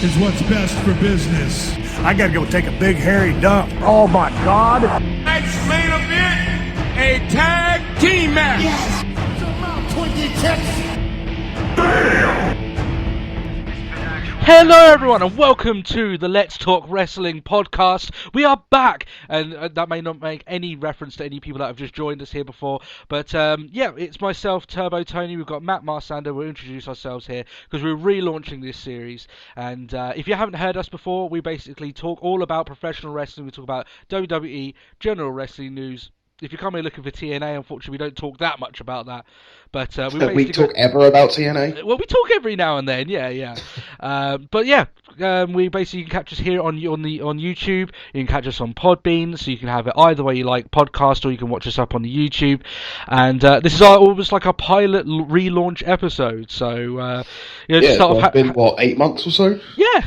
is what's best for business. I gotta go take a big hairy dump. Oh my God! Tonight's main event, a tag team match. Yes! Come on, 26! Hello everyone and welcome to the Let's Talk Wrestling podcast. We are back, and that may not make any reference to any people that have just joined us here before, but yeah, it's myself, Turbo Tony. We've got Matt Marsander. We'll introduce ourselves here because we're relaunching this series, and if you haven't heard us before, we basically talk all about professional wrestling. We talk about WWE, general wrestling news. If you come here looking for TNA, unfortunately, we don't talk that much about that. But we talk ever about TNA? Well, we talk every now and then, yeah. But yeah, we basically, you can catch us here on YouTube. You can catch us on Podbean, so you can have it either way you like, podcast, or you can watch us up on the YouTube. And this is almost like our pilot relaunch episode. So it's been what, 8 months or so?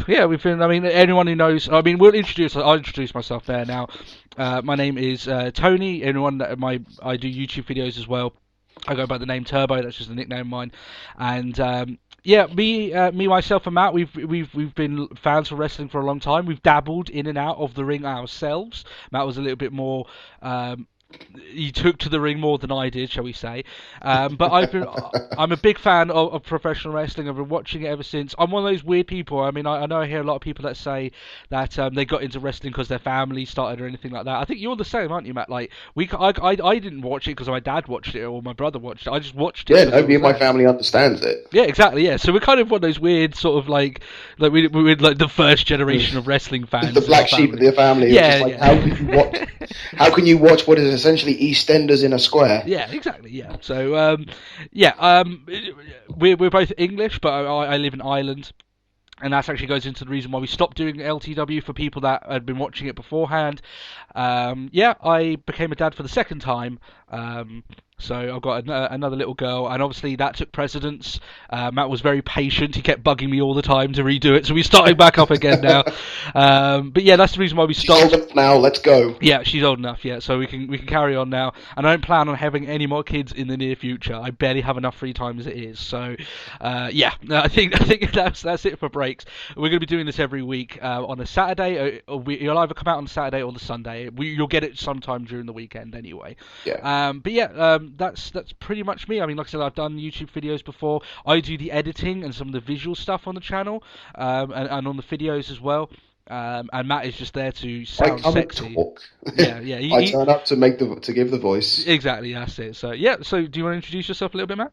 Yeah, we've been. I mean, anyone who knows. I mean, I'll introduce myself there now. My name is Tony. I do YouTube videos as well. I go by the name Turbo. That's just a nickname of mine. And me, myself, and Matt. We've been fans of wrestling for a long time. We've dabbled in and out of the ring ourselves. Matt was a little bit more. He took to the ring more than I did, shall we say? But I'm a big fan of professional wrestling. I've been watching it ever since. I'm one of those weird people. I mean, I know I hear a lot of people that say that they got into wrestling because their family started or anything like that. I think you're the same, aren't you, Matt? Like I didn't watch it because my dad watched it or my brother watched it. I just watched it. Yeah, nobody in my family understands it. Yeah, exactly. Yeah, so we're kind of one of those weird sort of like we're like the first generation of wrestling fans. The black sheep of the family. Yeah, yeah. How can you watch what is essentially EastEnders in a square? Yeah, exactly. Yeah. So we're both English, but I live in Ireland. And that actually goes into the reason why we stopped doing LTW for people that had been watching it beforehand. I became a dad for the second time. So I've got another little girl, and obviously that took precedence. Matt was very patient. He kept bugging me all the time to redo it, so we're starting back up again now. But yeah, that's the reason why we stopped. She's old enough now, let's go. Yeah, she's old enough, yeah, so we can carry on now. And I don't plan on having any more kids in the near future. I barely have enough free time as it is. So I think that's it for breaks. We're going to be doing this every week on a Saturday. You'll either come out on Saturday or the Sunday. You'll get it sometime during the weekend anyway. Yeah. That's pretty much me. I mean, like I said, I've done YouTube videos before. I do the editing and some of the visual stuff on the channel, and on the videos as well. And Matt is just there to sound sexy. Talk. Yeah. I turn up to give the voice. Exactly, that's it. So yeah. So do you want to introduce yourself a little bit, Matt?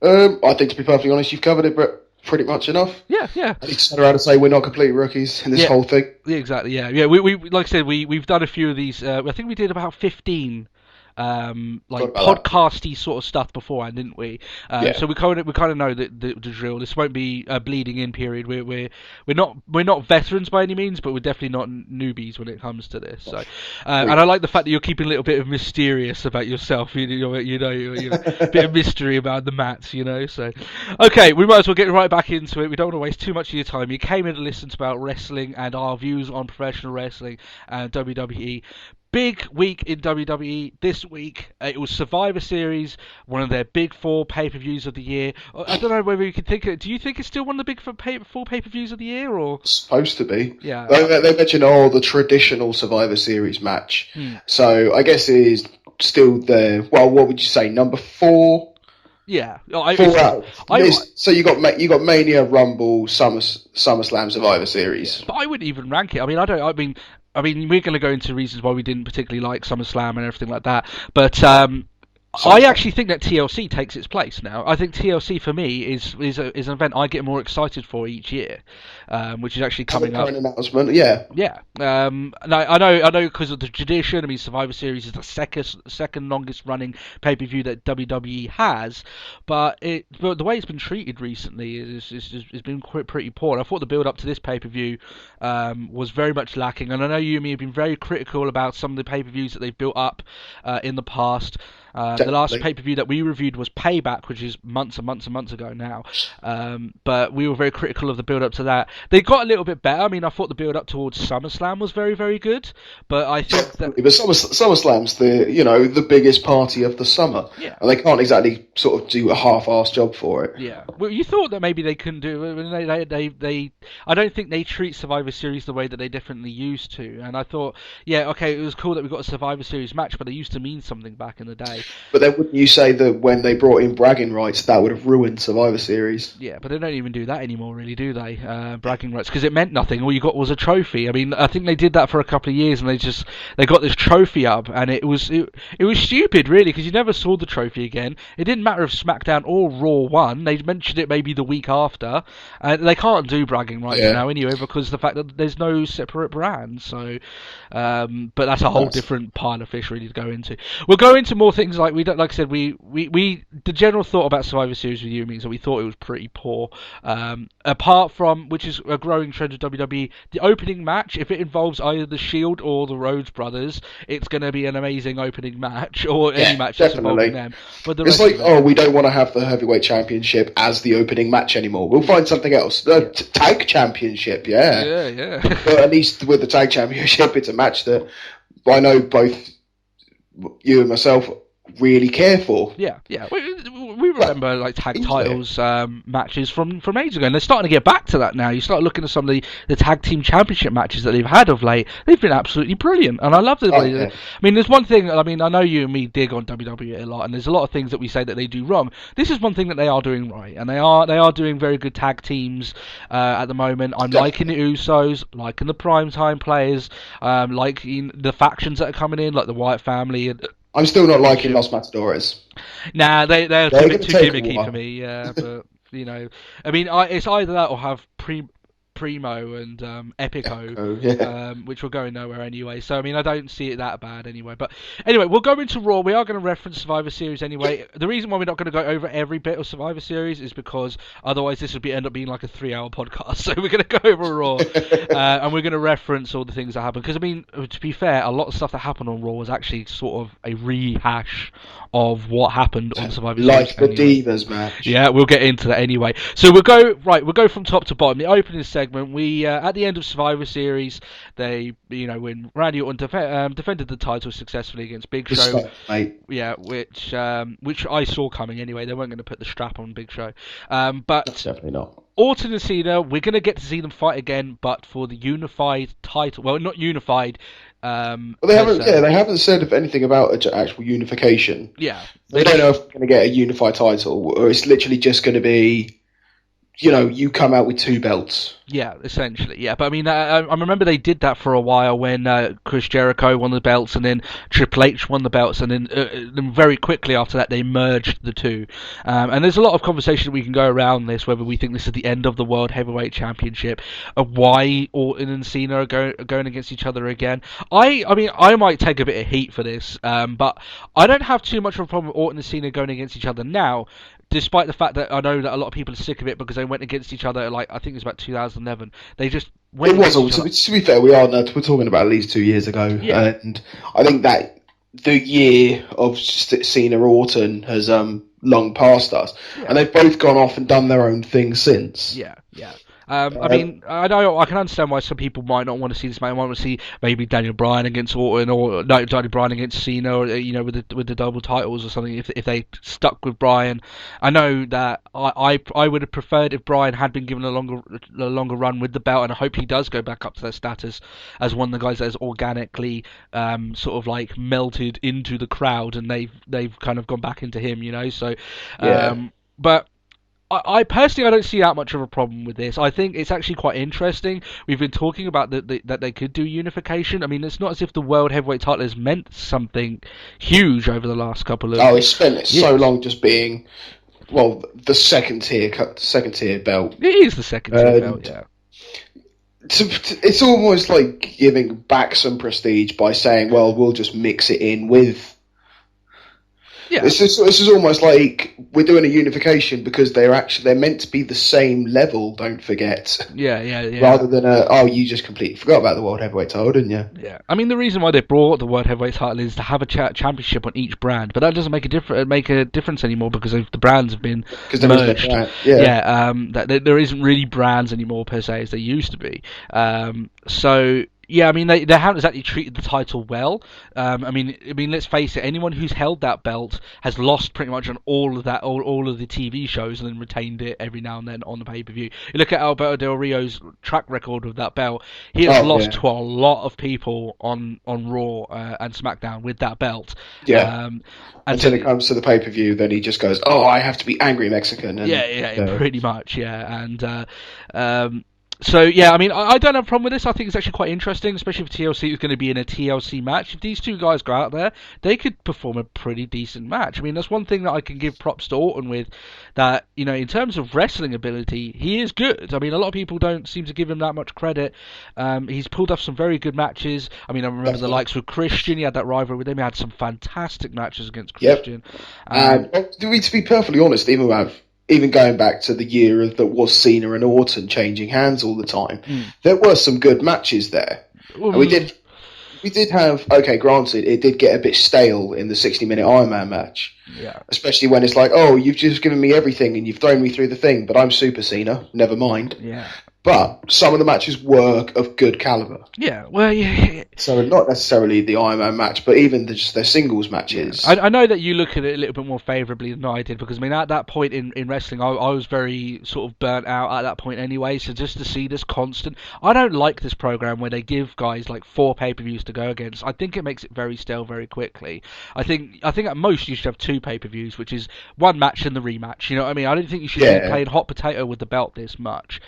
I think, to be perfectly honest, you've covered it, pretty much enough. Yeah. I need to turn around and say we're not complete rookies in this whole thing. Yeah, exactly. Yeah. We like I said, we've done a few of these. I think we did about 15. Podcasty sort of stuff beforehand, didn't we? So we kind of know the drill. This won't be a bleeding in period. We're not veterans by any means, but we're definitely not newbies when it comes to this. So, and I like the fact that you're keeping a little bit of mysterious about yourself. You know, a bit of mystery about the mats. So okay, we might as well get right back into it. We don't want to waste too much of your time. You came in to listen about wrestling and our views on professional wrestling and WWE. Big week in WWE this week. It was Survivor Series, one of their big four pay-per-views of the year. I don't know whether you can think of it. Do you think it's still one of the big four pay-per-views of the year, or supposed to be? Yeah. They mentioned the traditional Survivor Series match. So I guess it is still there. Well, what would you say? Number 4. Yeah. So you got Mania, Rumble, SummerSlam, Survivor Series. But I wouldn't even rank it. I mean, we're going to go into reasons why we didn't particularly like SummerSlam and everything like that. But I actually think that TLC takes its place now. I think TLC for me is an event I get more excited for each year, which is actually coming up. Announcement, yeah. Yeah. I know because of the tradition. I mean, Survivor Series is the second longest running pay-per-view that WWE has, but the way it's been treated recently is been pretty poor. And I thought the build up to this pay-per-view was very much lacking. And I know you and me have been very critical about some of the pay-per-views that they've built up in the past. The last pay-per-view that we reviewed was Payback, which is months and months and months ago now. But we were very critical of the build-up to that. They got a little bit better. I mean, I thought the build-up towards SummerSlam was very, very good. But I think that... But SummerSlam's the biggest party of the summer. Yeah. And they can't exactly sort of do a half-assed job for it. Yeah. Well, you thought that maybe they couldn't do it. I don't think they treat Survivor Series the way that they definitely used to. And I thought, yeah, okay, it was cool that we got a Survivor Series match, but they used to mean something back in the day. But then wouldn't you say that when they brought in bragging rights, that would have ruined Survivor Series? Yeah, but they don't even do that anymore, really, do they? Bragging rights, because it meant nothing. All you got was a trophy. I mean, I think they did that for a couple of years, and they got this trophy up, and it was stupid, really, because you never saw the trophy again. It didn't matter if SmackDown or Raw won. They mentioned it maybe the week after. They can't do bragging rights now anyway, because of the fact that there's no separate brand. So, but that's a whole different pile of fish, really, to go into. We'll go into more things like I said, the general thought about Survivor Series with you means that we thought it was pretty poor. Apart from, which is a growing trend of WWE, the opening match, if it involves either the Shield or the Rhodes Brothers, it's going to be an amazing opening match, or any match that's involving them. But it's like, we don't want to have the Heavyweight Championship as the opening match anymore. We'll find something else. The Tag Championship, yeah. But at least with the Tag Championship, it's a match that I know both you and myself really care for. Yeah. We remember like tag titles matches from ages ago, and they're starting to get back to that now. You start looking at some of the tag team championship matches that they've had of late. They've been absolutely brilliant, and I love them. I mean, there's one thing. I mean, I know you and me dig on WWE a lot, and there's a lot of things that we say that they do wrong. This is one thing that they are doing right, and they are doing very good tag teams at the moment. I'm liking the Usos, liking the Primetime players, liking the factions that are coming in, like the Wyatt family. I'm still not liking Los Matadores. Nah, they're a bit too gimmicky for me. Yeah, but I mean, it's either that or have Primo and Epico, which were going nowhere anyway. So I mean, I don't see it that bad anyway. But anyway, we'll go into Raw. We are going to reference Survivor Series anyway. The reason why we're not going to go over every bit of Survivor Series is because otherwise this would end up being like a 3-hour podcast. So we're going to go over Raw, and we're going to reference all the things that happened. Because I mean, to be fair, a lot of stuff that happened on Raw was actually sort of a rehash of what happened on Survivor Series. Like the Divas match. Yeah, we'll get into that anyway. So we'll go from top to bottom. The opening segment. We at the end of Survivor Series, they when Randy Orton defended the title successfully against Big Show. Yeah, which I saw coming anyway. They weren't going to put the strap on Big Show, but definitely not. Orton and Cena, we're going to get to see them fight again, but for the unified title. Well, not unified. They haven't said anything about actual unification. Yeah, they don't know if we're going to get a unified title, or it's literally just going to be, you come out with 2 belts. Yeah, essentially, yeah. But I mean, I remember they did that for a while when Chris Jericho won the belts, and then Triple H won the belts, and then very quickly after that they merged the two. And there's a lot of conversation we can go around this, whether we think this is the end of the World Heavyweight Championship, of why Orton and Cena are going against each other again. I mean, I might take a bit of heat for this, but I don't have too much of a problem with Orton and Cena going against each other now. Despite the fact that I know that a lot of people are sick of it because they went against each other, like I think it was about 2011. They just went. It was. To be fair, we're talking about at least 2 years ago, and I think that the year of Cena Orton has long past us, and they've both gone off and done their own thing since. Yeah. I mean, I know I can understand why some people might not want to see this. Might want to see maybe Daniel Bryan against Orton, or Daniel Bryan against Cena, or, with the double titles or something. If they stuck with Bryan, I know that I would have preferred if Bryan had been given a longer run with the belt, and I hope he does go back up to their status as one of the guys that has organically sort of like melted into the crowd, and they've kind of gone back into him, So, but. I personally, I don't see that much of a problem with this. I think it's actually quite interesting. We've been talking about that they could do unification. I mean, it's not as if the World Heavyweight title has meant something huge over the last couple of years. It's spent so long just being, the second tier belt. It is the second tier belt, yeah. It's almost like giving back some prestige by saying, we'll just mix it in with... Yeah. This is almost like we're doing a unification because they're meant to be the same level. Don't forget. Yeah. Rather than you just completely forgot about the World Heavyweight title, didn't you? Yeah, I mean the reason why they brought the World Heavyweight title is to have a championship on each brand, but that doesn't make a difference anymore because the brands have been merged. There isn't really brands anymore per se as they used to be. So. Yeah, I mean they haven't exactly treated the title well. I mean, let's face it. Anyone who's held that belt has lost pretty much on all of the TV shows and then retained it every now and then on the pay-per-view. You look at Alberto Del Rio's track record with that belt; he has lost to a lot of people on Raw and SmackDown with that belt. Yeah. Until it comes to the pay-per-view, then he just goes, "Oh, I have to be angry Mexican." And, pretty much, yeah, and. So, yeah, I mean, I don't have a problem with this. I think it's actually quite interesting, especially if TLC is going to be in a TLC match. If these two guys go out there, they could perform a pretty decent match. I mean, that's one thing that I can give props to Orton with, that, in terms of wrestling ability, he is good. I mean, a lot of people don't seem to give him that much credit. He's pulled off some very good matches. I mean, I remember the likes with Christian. He had that rivalry with him. He had some fantastic matches against Christian. To be perfectly honest, even going back to the year that was Cena and Orton changing hands all the time, there were some good matches there. And we did have, granted, it did get a bit stale in the 60-minute Iron Man match. Yeah. Especially when it's like, oh, you've just given me everything and you've thrown me through the thing, but I'm Super Cena, never mind. Yeah. But some of the matches were of good caliber. Yeah, well, yeah. So not necessarily the Iron Man match, but even just their singles matches. I know that you look at it a little bit more favourably than I did, because I mean at that point in wrestling, I was very sort of burnt out at that point anyway. So just to see this constant, I don't like this program where they give guys like 4 pay-per-views to go against. I think it makes it very stale very quickly. I think at most you should have 2 pay-per-views, which is one match and the rematch. You know what I mean? I don't think you should be playing hot potato with the belt this much.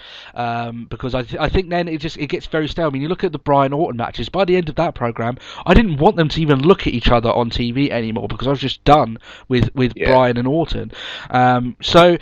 Because I think then it gets very stale. I mean, you look at the Bryan Orton matches. By the end of that program, I didn't want them to even look at each other on TV anymore because I was just done with Bryan and Orton. So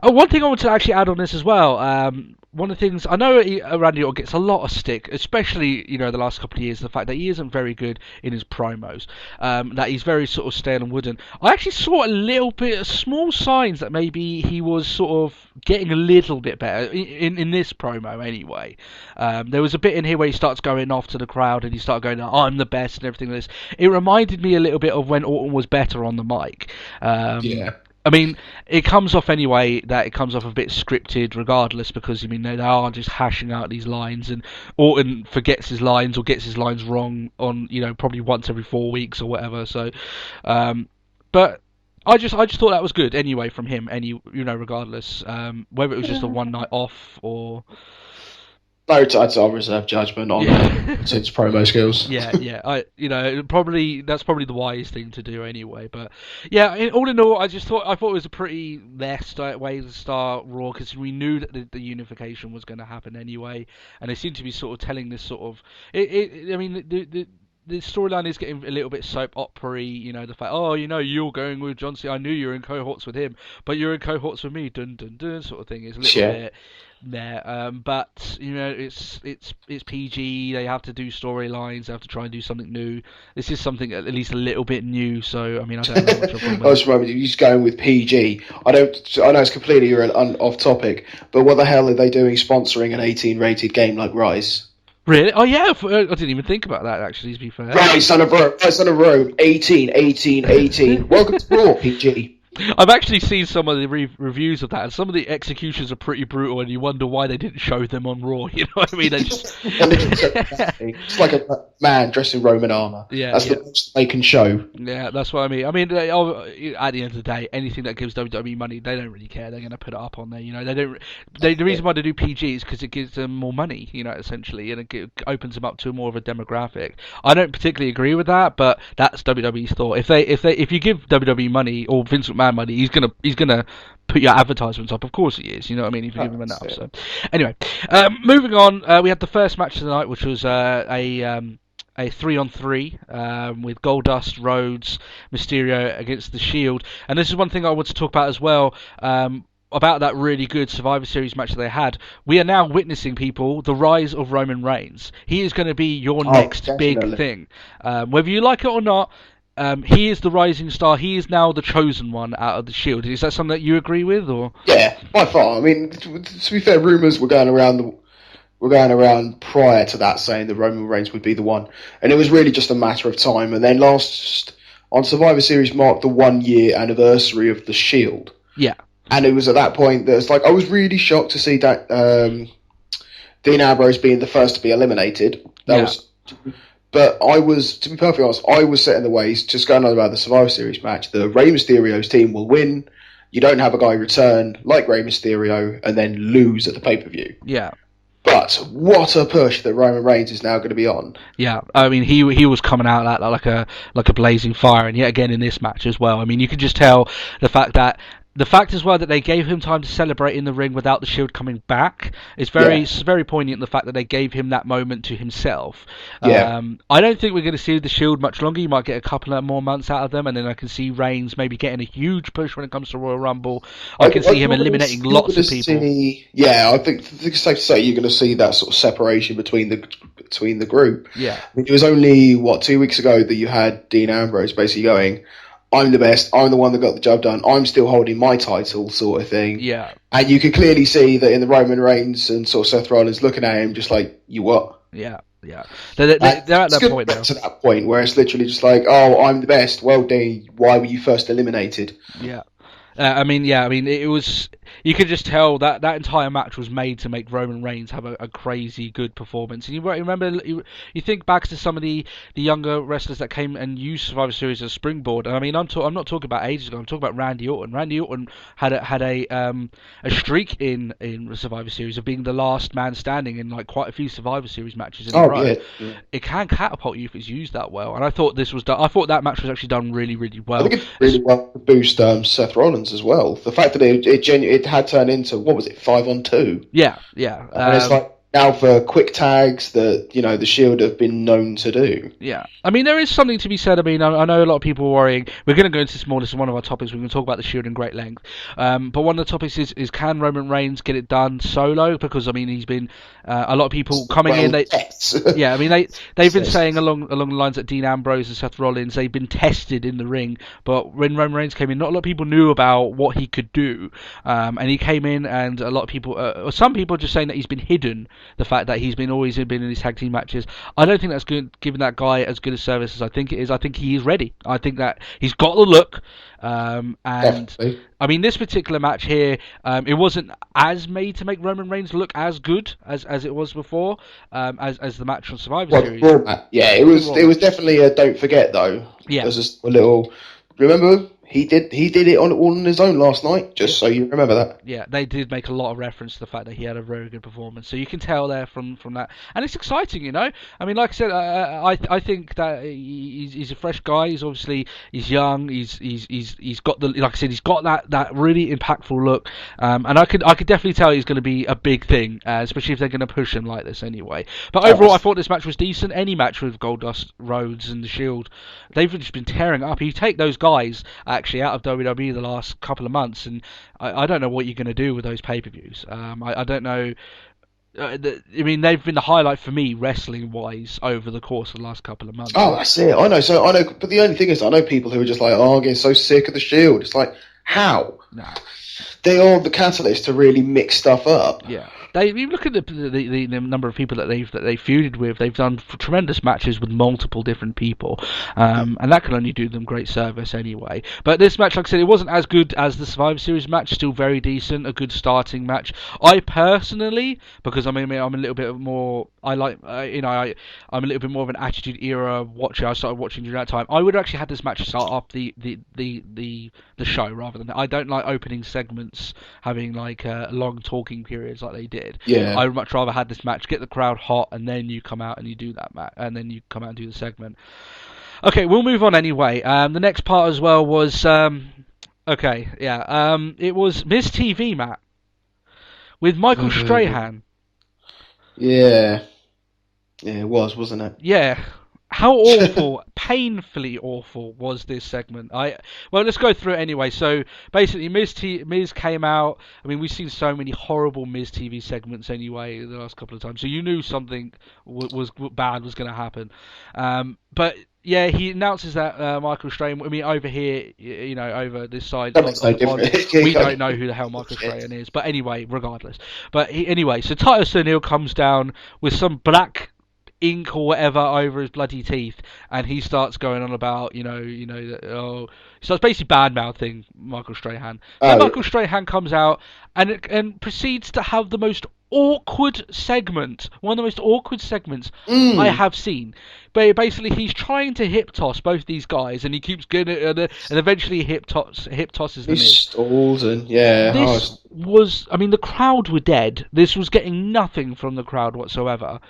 one thing I want to actually add on this as well. One of the things I know, Randy Orton gets a lot of stick, especially the last couple of years. The fact that he isn't very good in his promos, that he's very sort of stale and wooden. I actually saw a little bit of small signs that maybe he was sort of getting a little bit better in this promo anyway. There was a bit in here where he starts going off to the crowd and he started going, "Oh, I'm the best" and everything like this. It reminded me a little bit of when Orton was better on the mic. I mean, it comes off anyway that it comes off a bit scripted regardless, because, I mean, they are just hashing out these lines, and Orton forgets his lines or gets his lines wrong on, probably once every 4 weeks or whatever, so, but I just thought that was good anyway from him, regardless, whether it was just a one night off or... No, I'll reserve judgment on since promo skills. That's probably the wise thing to do anyway. But yeah, all in all, I thought it was a pretty less way to start Raw, because we knew that the unification was going to happen anyway, and they seem to be sort of telling this sort of. The storyline is getting a little bit soap opera-y, the fact, you're going with John Cena, I knew you were in cohorts with him, but you're in cohorts with me, dun dun dun, sort of thing. It's a little bit there, but it's PG. They have to do storylines. They have to try and do something new. This is something at least a little bit new. So I mean, I don't know much of a I was reminded you're just going with PG. I know it's completely off topic, but what the hell are they doing sponsoring an 18-rated game like Rise? Really? Oh yeah, I didn't even think about that actually, to be fair. Rise son of Rome, 18. Welcome to Raw, PG. I've actually seen some of the reviews of that, and some of the executions are pretty brutal, and you wonder why they didn't show them on Raw. You know what I mean? They just... It's like a man dressed in Roman armour. That's the most they can show. Yeah, that's what I mean. I mean, at the end of the day, anything that gives WWE money, they don't really care. They're going to put it up on there. They don't. The reason why they do PG is because it gives them more money. Essentially, and it opens them up to more of a demographic. I don't particularly agree with that, but that's WWE's thought. If you give WWE money or Vince McMahon money, he's gonna put your advertisements up. Of course he is. You know what I mean? If you give him enough. So anyway, moving on, we had the first match of the night, which was a 3-on-3 with Goldust, Rhodes, Mysterio against the Shield. And this is one thing I want to talk about as well. About that really good Survivor Series match that they had. We are now witnessing, people, the rise of Roman Reigns. He is going to be your next big thing. Whether you like it or not, he is the rising star. He is now the chosen one out of the Shield. Is that something that you agree with, or? Yeah, by far. I mean, to be fair, rumours were going around prior to that saying that Roman Reigns would be the one, and it was really just a matter of time. And then on Survivor Series marked the 1 year anniversary of the Shield. Yeah, and it was at that point that it's like I was really shocked to see that Dean Ambrose being the first to be eliminated. But I was, to be perfectly honest, I was set in the ways, just going on about the Survivor Series match. The Rey Mysterio's team will win. You don't have a guy return like Rey Mysterio and then lose at the pay-per-view. Yeah. But what a push that Roman Reigns is now going to be on. Yeah, I mean, he was coming out like a blazing fire, and yet again in this match as well. I mean, you can just tell the fact as well that they gave him time to celebrate in the ring without the Shield coming back is very poignant. The fact that they gave him that moment to himself. Yeah. I don't think we're going to see the Shield much longer. You might get a couple of more months out of them, and then I can see Reigns maybe getting a huge push when it comes to Royal Rumble. I can see him eliminating lots of people. I think it's safe to say you're going to see that sort of separation between the group. Yeah. I mean, it was only 2 weeks ago that you had Dean Ambrose basically going, I'm the best, I'm the one that got the job done, I'm still holding my title, sort of thing. Yeah. And you can clearly see that in the Roman Reigns and sort of Seth Rollins looking at him just like, you what? Yeah. They're at that point now. To that point where it's literally just like, oh, I'm the best. Well, Dean, why were you first eliminated? Yeah. It was. You could just tell that entire match was made to make Roman Reigns have a crazy good performance. And you remember, you think back to some of the younger wrestlers that came and used Survivor Series as a springboard. And I mean, I'm not talking about ages ago. I'm talking about Randy Orton. Randy Orton had a streak in Survivor Series of being the last man standing in like quite a few Survivor Series matches in a row. Yeah. It can catapult you if it's used that well. And I thought this was done. I thought that match was actually done really, really well. I think it's really well to boost Seth Rollins as well. The fact that it had turned into, what was it, 5-on-2? Yeah. And it's like now for quick tags that, the Shield have been known to do. Yeah. I mean, there is something to be said. I mean, I know a lot of people are worrying. We're going to go into this more. This is one of our topics. We're going to talk about the Shield in great length. But one of the topics is can Roman Reigns get it done solo? Because, I mean, he's been... a lot of people coming in... They've been saying along the lines that Dean Ambrose and Seth Rollins, they've been tested in the ring. But when Roman Reigns came in, not a lot of people knew about what he could do. And he came in and a lot of people... or some people are just saying that he's been hidden. The fact that he's always been in these tag team matches, I don't think that's good. Giving that guy as good a service as I think it is, I think he is ready. I think that he's got the look. And definitely. I mean, this particular match here, it wasn't as made to make Roman Reigns look as good as it was before, as the match on Survivor Series. It was definitely a don't forget though. Yeah, there's just a little. Remember, he did it all on his own last night. Just so you remember that. Yeah, they did make a lot of reference to the fact that he had a very good performance. So you can tell there from that, and it's exciting, I mean, like I said, I think that he's a fresh guy. He's young. He's got he's got that really impactful look. And I could definitely tell he's going to be a big thing, especially if they're going to push him like this anyway. But overall, I thought this match was decent. Any match with Goldust, Rhodes, and the Shield, they've just been tearing it up. You take those guys actually out of WWE the last couple of months, and I don't know what you're going to do with those pay-per-views. I don't know. I mean, they've been the highlight for me, wrestling-wise, over the course of the last couple of months. Oh, that's it. I know. But the only thing is, I know people who are just like, I'm getting so sick of the Shield. It's like, how? No. They are the catalyst to really mix stuff up. Yeah. You look at the number of people that they've feuded with. They've done tremendous matches with multiple different people, and that can only do them great service anyway. But this match, like I said, it wasn't as good as the Survivor Series match. Still very decent, a good starting match. I personally, because I'm a little bit more. I'm a little bit more of an Attitude Era watcher. I started watching during that time. I would actually had this match start off the show rather than. I don't like opening segments having like long talking periods like they did. Yeah. I would much rather had this match get the crowd hot and then you come out and you do that match and then you come out and do the segment. Okay, we'll move on anyway. The next part as well was it was Miz TV, Matt, with Michael Strahan. Yeah, it was, wasn't it? Yeah. How awful, painfully awful was this segment? Well, let's go through it anyway. So basically, Miz came out. I mean, we've seen so many horrible Miz TV segments anyway the last couple of times, so you knew something was bad was going to happen. But Yeah, he announces that Michael Strahan. I mean, over here, over this side, That makes no difference. we don't know who the hell Michael Strahan is. But anyway, regardless. But so Titus O'Neil comes down with some black ink or whatever over his bloody teeth, and he starts going on about, he starts basically bad-mouthing Michael Strahan. Then Michael Strahan comes out and proceeds to have the most awkward segment, one of the most awkward segments I have seen. But basically, he's trying to hip toss both these guys, and he keeps getting it, and eventually hip tosses the Miz. Stalls and this was, I mean, the crowd were dead. This was getting nothing from the crowd whatsoever.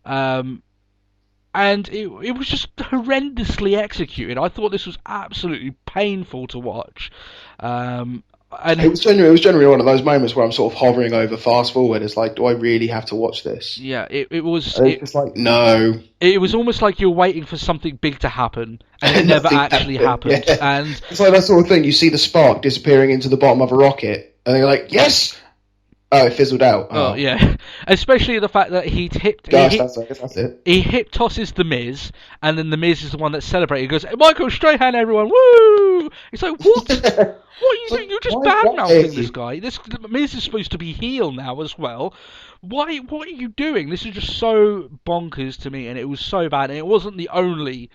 And it was just horrendously executed. I thought this was absolutely painful to watch. And it was generally one of those moments where I'm sort of hovering over fast forward. It's like, do I really have to watch this? Yeah, it was. It's like, no. It was almost like you're waiting for something big to happen, and it never actually happened. Yeah. And it's like that sort of thing. You see the spark disappearing into the bottom of a rocket, and you're like, yes. Oh, it fizzled out. Oh yeah, especially the fact that he hip tosses the Miz, and then the Miz is the one that's celebrating. He goes, Michael Strahan, everyone, woo! It's like, what? What are you doing? You're just bad-mouthing this guy. This Miz is supposed to be heel now as well. Why? What are you doing? This is just so bonkers to me, and it was so bad. And it wasn't the only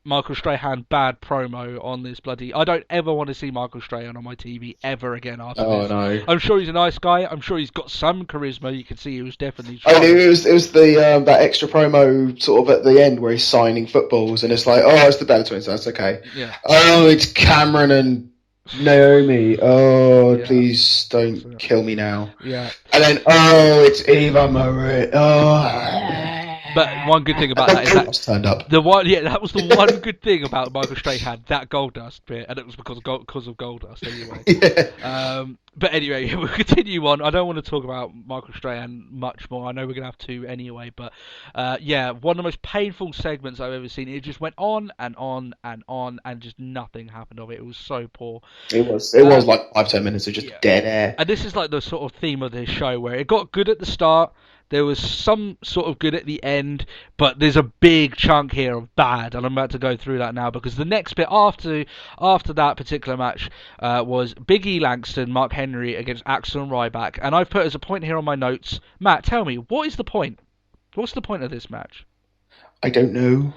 Michael Strahan bad promo on this bloody. I don't ever want to see Michael Strahan on my TV ever again after this. No. I'm sure he's a nice guy. I'm sure he's got some charisma. You can see he was definitely. It was the that extra promo sort of at the end where he's signing footballs, and it's like, oh, it's the Bella Twins. That's okay. Yeah. Oh, it's Cameron and Naomi. Oh, please don't kill me now. Yeah. And then it's Eva Marie. Oh. But one good thing about that is that turned up. that was the one good thing about Michael Strahan, that Goldust bit, and it was because of Goldust anyway. Yeah. But anyway, we'll continue on. I don't want to talk about Michael Strahan much more. I know we're going to have to anyway, but one of the most painful segments I've ever seen. It just went on and on and on, and just nothing happened of it. It was so poor. It was like 5-10 minutes of just dead air. And this is like the sort of theme of this show, where it got good at the start, there was some sort of good at the end, but there's a big chunk here of bad, and I'm about to go through that now, because the next bit after that particular match was Big E Langston, Mark Henry against Axel and Ryback, and I've put as a point here on my notes, Matt, tell me, what is the point? What's the point of this match? I don't know.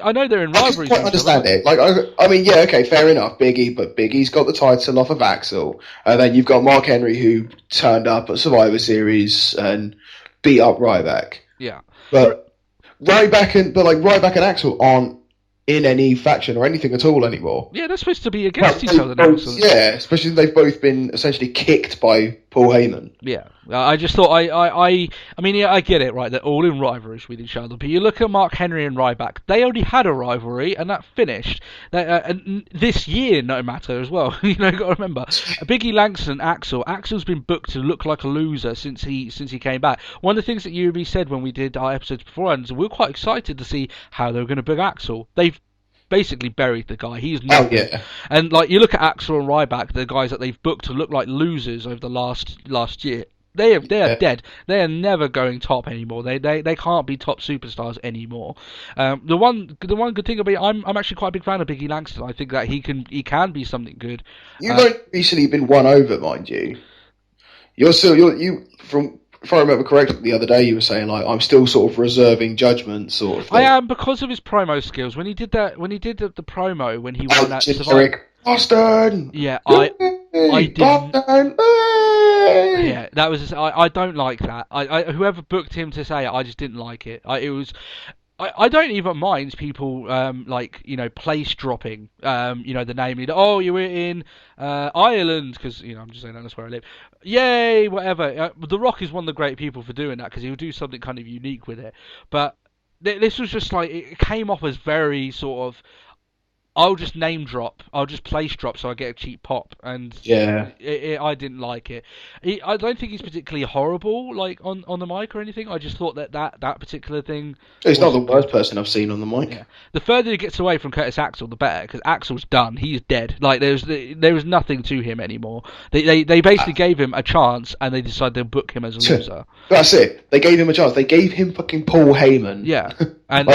I know they're in rivalries. I don't understand it. Like, I mean, yeah, okay, fair enough, Big E, but Big E's got the title off of Axel, and then you've got Mark Henry who turned up at Survivor Series and beat up Ryback. Yeah. But Ryback and Axel aren't in any faction or anything at all anymore. Yeah, they're supposed to be against each other now. Yeah, especially they've both been essentially kicked by Paul Heyman. Yeah, I just thought I mean, yeah, I get it, right? They're all in rivalries with each other, but you look at Mark Henry and Ryback. They only had a rivalry, and that finished. And this year, no matter as well. You got to remember, Biggie Langston, Axel. Axel's been booked to look like a loser since he came back. One of the things that UB said when we did our episodes beforehand, we were quite excited to see how they were going to book Axel. They've basically buried the guy. He's not. Oh, yeah. And like you look at Axel and Ryback, the guys that they've booked to look like losers over the last year. They are dead. They are never going top anymore. They can't be top superstars anymore. The one good thing about I'm actually quite a big fan of Biggie Langston. I think that he can be something good. You've only recently been won over, mind you. If I remember correctly, the other day you were saying like I'm still sort of reserving judgment, sort of thing. I am, because of his promo skills. When he did the promo when he won that Survivor. Boston. Yeah, I didn't. Boston. Yeah, that was. I don't like that. I whoever booked him to say it, I just didn't like it. I don't even mind people place dropping the name. Oh, you were in Ireland because I'm just saying that's where I live. Yay, whatever. The Rock is one of the great people for doing that because he'll do something kind of unique with it. But this was just like it came off as very sort of. I'll just name drop. I'll just place drop so I get a cheap pop, and yeah, I didn't like it. I don't think he's particularly horrible, like on the mic or anything. I just thought that particular thing. He's not the worst person I've seen on the mic. Yeah. The further he gets away from Curtis Axel, the better, because Axel's done. He's dead. Like there was nothing to him anymore. They basically gave him a chance, and they decided to book him as a loser. That's it. They gave him a chance. They gave him fucking Paul Heyman. Yeah, and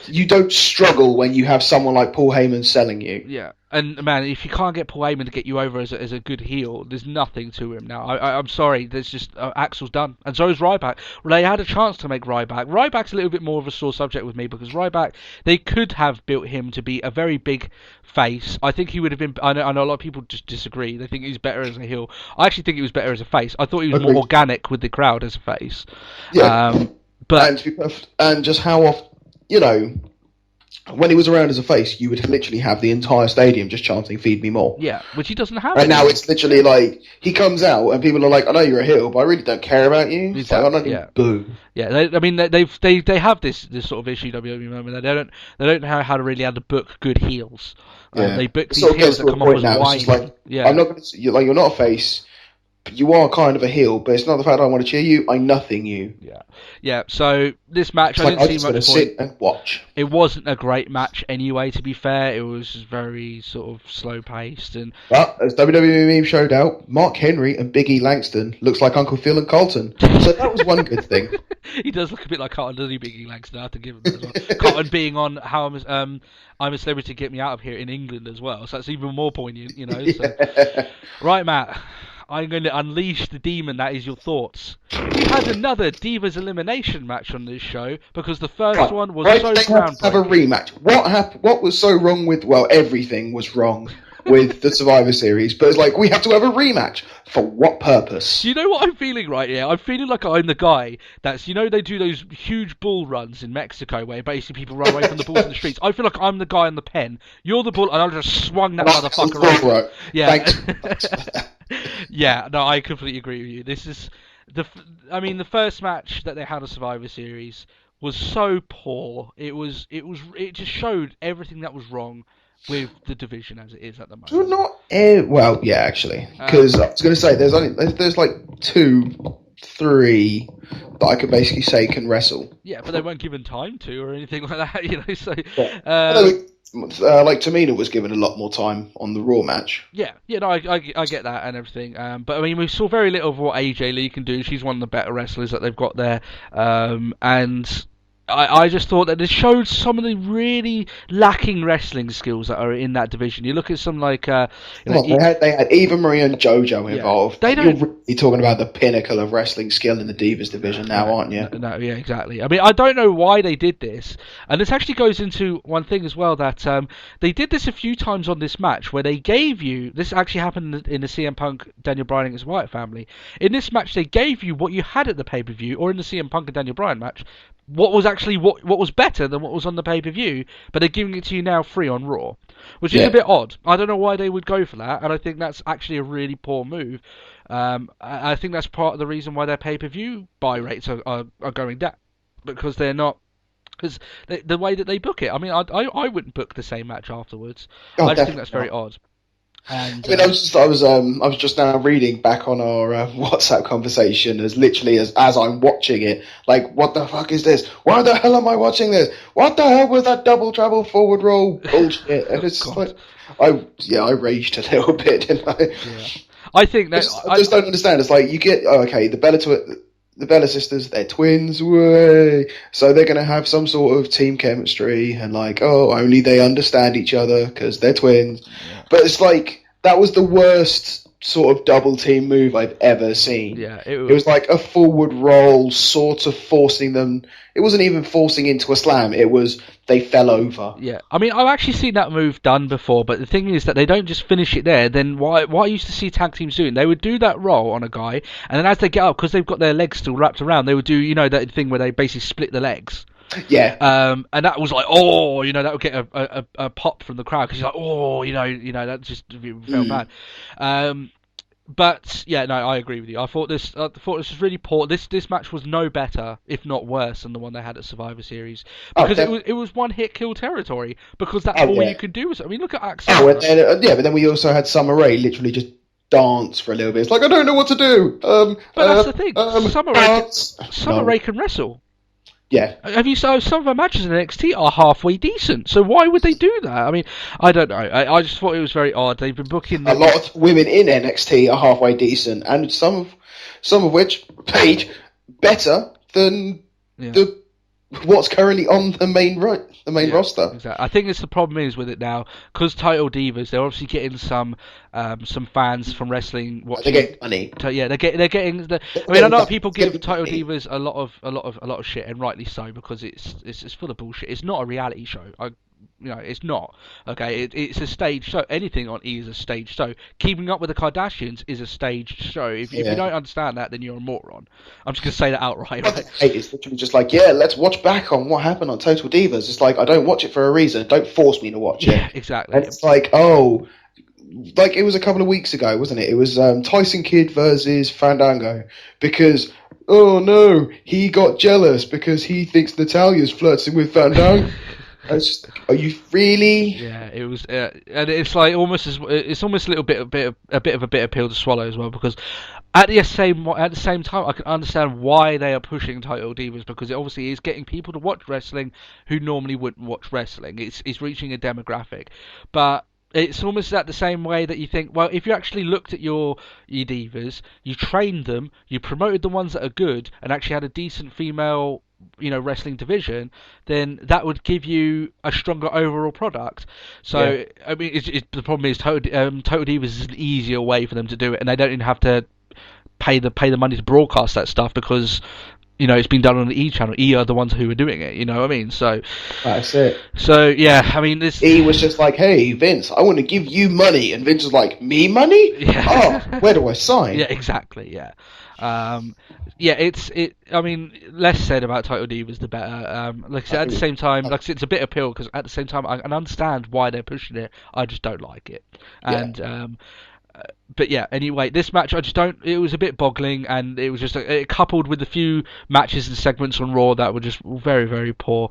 you don't struggle when you have someone like Paul Heyman selling you. Yeah, and man, if you can't get Paul Heyman to get you over as a good heel, there's nothing to him now. I'm sorry, there's just Axel's done, and so is Ryback. Well, they had a chance to make Ryback. Ryback's a little bit more of a sore subject with me because Ryback, they could have built him to be a very big face. I think he would have been. I know a lot of people just disagree. They think he's better as a heel. I actually think he was better as a face. I thought he was more organic with the crowd as a face. Yeah, but and just how often, when he was around as a face, you would literally have the entire stadium just chanting "Feed me more." Yeah, which he doesn't have. Right now, it's literally like he comes out and people are like, "I know you're a heel, but I really don't care about you." Exactly. Like, boo. Yeah, they have this sort of issue WWE moment. They don't know how to really book good heels. They book these heels that come off as whiny. I'm not going to. You're not a face. You are kind of a heel, but it's not the fact I want to cheer you. I nothing you. Yeah. So this match, I didn't see much point. Sit and watch. It wasn't a great match anyway. To be fair, it was very sort of slow paced But as WWE meme showed out, Mark Henry and Big E Langston looks like Uncle Phil and Colton. So that was one good thing. He does look a bit like Carlton, doesn't he, Big E Langston? I have to give him that as well. Carlton being on How I'm a Celebrity, Get Me Out of Here in England as well, so that's even more poignant, So. Right, Matt. I'm going to unleash the demon that is your thoughts. We had another Divas Elimination match on this show because the first one was so groundbreaking. Have a rematch. What happened? What was so wrong with? Well, everything was wrong with the Survivor Series, but it's like we have to have a rematch. For what purpose? You know what I'm feeling right here? I'm feeling like I'm the guy that's, they do those huge bull runs in Mexico where basically people run away from the bulls in the streets. I feel like I'm the guy on the pen. You're the bull, and I'll just swung that motherfucker around. Yeah. Thanks. Yeah, no, I completely agree with you. This is the first match that they had a Survivor Series was so poor. It just showed everything that was wrong with the division as it is at the moment. Well, yeah, actually, because I was going to say there's like 2, 3 that I could basically say can wrestle. Yeah, but they weren't given time to or anything like that, So, like Tamina was given a lot more time on the Raw match. Yeah, no, I get that and everything. But I mean, we saw very little of what AJ Lee can do. She's one of the better wrestlers that they've got there, and I just thought that it showed some of the really lacking wrestling skills that are in that division. You look at some like they had Eva Marie and JoJo involved. You're really talking about the pinnacle of wrestling skill in the Divas division now, aren't you? No, yeah, exactly. I mean, I don't know why they did this, and this actually goes into one thing as well that they did this a few times on this match where they gave you. This actually happened in the CM Punk Daniel Bryan against Wyatt family. In this match, they gave you what you had at the pay-per-view, or in the CM Punk and Daniel Bryan match. What was actually what was better than what was on the pay-per-view, but they're giving it to you now free on Raw, which is a bit odd. I don't know why they would go for that, and I think that's actually a really poor move. I think that's part of the reason why their pay-per-view buy rates are going down, because they're not. Because the way that they book it, I mean, I wouldn't book the same match afterwards. I just think that's very odd. And, I was just now reading back on our WhatsApp conversation as literally as I'm watching it, like, what the fuck is this? Why the hell am I watching this? What the hell was that double travel forward roll bullshit? And it's like, I raged a little bit, didn't I? Yeah. I think that I just don't understand. It's like you get the Bella sisters, they're twins, way. So they're going to have some sort of team chemistry and only they understand each other because they're twins. Yeah. But it's like, that was the worst sort of double team move I've ever seen. Yeah, it was like a forward roll, sort of forcing them. It wasn't even forcing into a slam. It was they fell over. Yeah, I mean, I've actually seen that move done before, but the thing is that they don't just finish it there. Then what I used to see tag teams doing, they would do that roll on a guy, and then as they get up, because they've got their legs still wrapped around, they would do that thing where they basically split the legs. Yeah. And that was like, that would get a pop from the crowd because you're like, that just felt bad. But yeah, no, I agree with you. I thought this was really poor. This match was no better, if not worse, than the one they had at Survivor Series because it was one hit kill territory because that's all you could do. I mean, look at Axel. But then we also had Summer Rae literally just dance for a little bit. It's like, I don't know what to do. But that's the thing. Summer Rae can wrestle. Yeah. Have you seen some of her matches in NXT are halfway decent? So why would they do that? I mean, I don't know. I just thought it was very odd. They've been booking a lot of women in NXT are halfway decent, and some of which paid better than the what's currently on the main roster. Exactly. I think it's the problem is with it now because Title Divas. They're obviously getting some fans from wrestling watching. They get money. Yeah, they're getting. I mean, a lot of people give Title Divas a lot of shit, and rightly so because it's full of bullshit. It's not a reality show. It's not. Okay, it's a stage show. Anything on E is a stage show. Keeping Up with the Kardashians is a staged show. If you don't understand that, then you're a moron. I'm just gonna say that outright. Right? It's literally just like, yeah, let's watch back on what happened on Total Divas. It's like, I don't watch it for a reason. Don't force me to watch it. Yeah, exactly. And it's like, like it was a couple of weeks ago, wasn't it? It was Tyson Kidd versus Fandango because, oh no, he got jealous because he thinks Natalia's flirting with Fandango. It's just, are you really? Yeah, it was, and it's like almost a little bit of a bitter pill to swallow as well because at the same time I can understand why they are pushing Title Divas because it obviously is getting people to watch wrestling who normally wouldn't watch wrestling. It's reaching a demographic, but it's almost that the same way that you think, well, if you actually looked at your divas, you trained them, you promoted the ones that are good, and actually had a decent female wrestling division, then that would give you a stronger overall product. So I mean, the problem is Total Divas is an easier way for them to do it, and they don't even have to pay the money to broadcast that stuff because it's been done on the E channel. E are the ones who are doing it. You know what I mean? So that's it. So yeah, I mean, this E was just like, hey Vince, I want to give you money, and Vince was like, me money? Yeah. Oh, where do I sign? Yeah, exactly. Yeah. I mean, less said about Title Divas, the better. Like I said, at the same time, like I said, it's a bitter pill because at the same time, I can understand why they're pushing it. I just don't like it. And but yeah, anyway, this match I just don't. It was a bit boggling, and it was just coupled with a few matches and segments on Raw that were just very, very poor.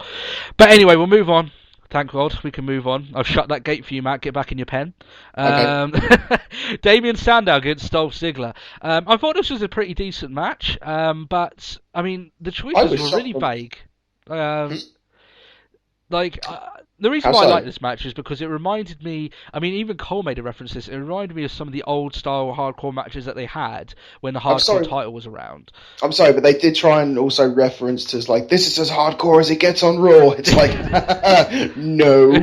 But anyway, we'll move on. Thank God we can move on. I've shut that gate for you, Matt. Get back in your pen. Okay. Damien Sandow against Dolph Ziggler. I thought this was a pretty decent match, but I mean the choices were really vague. The reason why I like this match is because it reminded me. I mean, even Cole made a reference to this. It reminded me of some of the old style hardcore matches that they had when the hardcore title was around. I'm sorry, but they did try and also reference to like, this is as hardcore as it gets on Raw. It's like, no.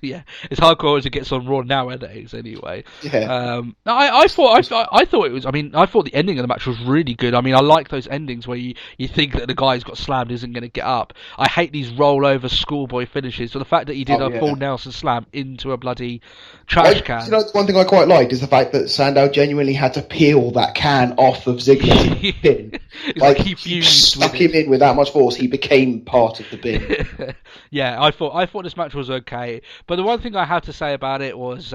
Yeah, it's hardcore as it gets on Raw nowadays. Anyway. Yeah. I thought it was. I mean, I thought the ending of the match was really good. I mean, I like those endings where you think that the guy who's got slammed isn't going to get up. I hate these rollover schoolboy finishes. So the fact that he did a full Nelson slam into a bloody trash can. One thing I quite liked is the fact that Sandow genuinely had to peel that can off of Ziggler's bin. Like he stuck him in with that much force, he became part of the bin. Yeah, I thought this match was okay, but the one thing I had to say about it was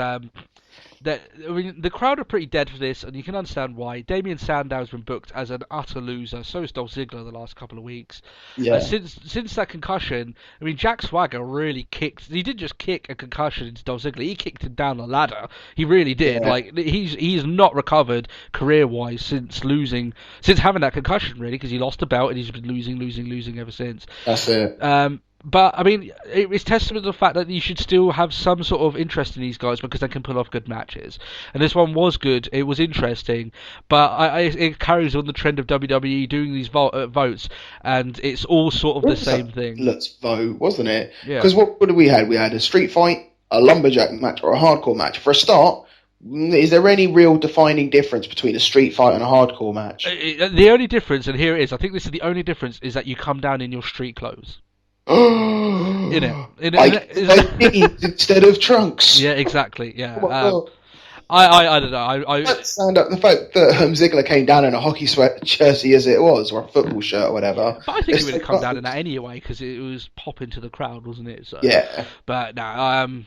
the crowd are pretty dead for this, and you can understand why. Damien Sandow's been booked as an utter loser. So is Dolph Ziggler the last couple of weeks. Yeah. Since that concussion, I mean, Jack Swagger really kicked. He didn't just kick a concussion into Dolph Ziggler. He kicked him down the ladder. He really did. Yeah. Like he's not recovered career-wise since having that concussion, really, because he lost the belt and he's been losing ever since. That's it. But I mean, it's testament to the fact that you should still have some sort of interest in these guys because they can pull off good matches. And this one was good; it was interesting, but it carries on the trend of WWE doing these votes, and it's all sort of the same thing. Let's vote, wasn't it? Yeah. Because what did we had? We had a street fight, a lumberjack match, or a hardcore match. For a start, is there any real defining difference between a street fight and a hardcore match? The only difference, and here it is, I think this is the only difference, is that you come down in your street clothes. Instead of trunks. Yeah, exactly. Yeah. I don't know. I stand up the fact that Ziggler came down in a hockey sweat jersey as it was, or a football shirt or whatever. But I think he would have come down in that anyway because it was popping to the crowd, wasn't it? So, yeah. But no,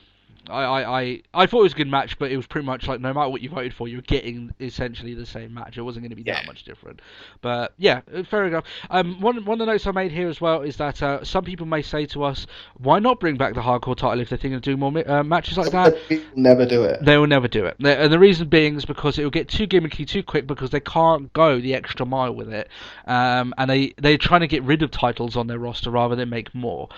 I thought it was a good match, but it was pretty much like no matter what you voted for, you were getting essentially the same match. It wasn't going to be that much different. But yeah, fair enough. One of the notes I made here as well is that some people may say to us, why not bring back the hardcore title if they're thinking of doing more matches like that? They will never do it. They will never do it. And the reason being is because it will get too gimmicky too quick because they can't go the extra mile with it. And they're trying to get rid of titles on their roster rather than make more.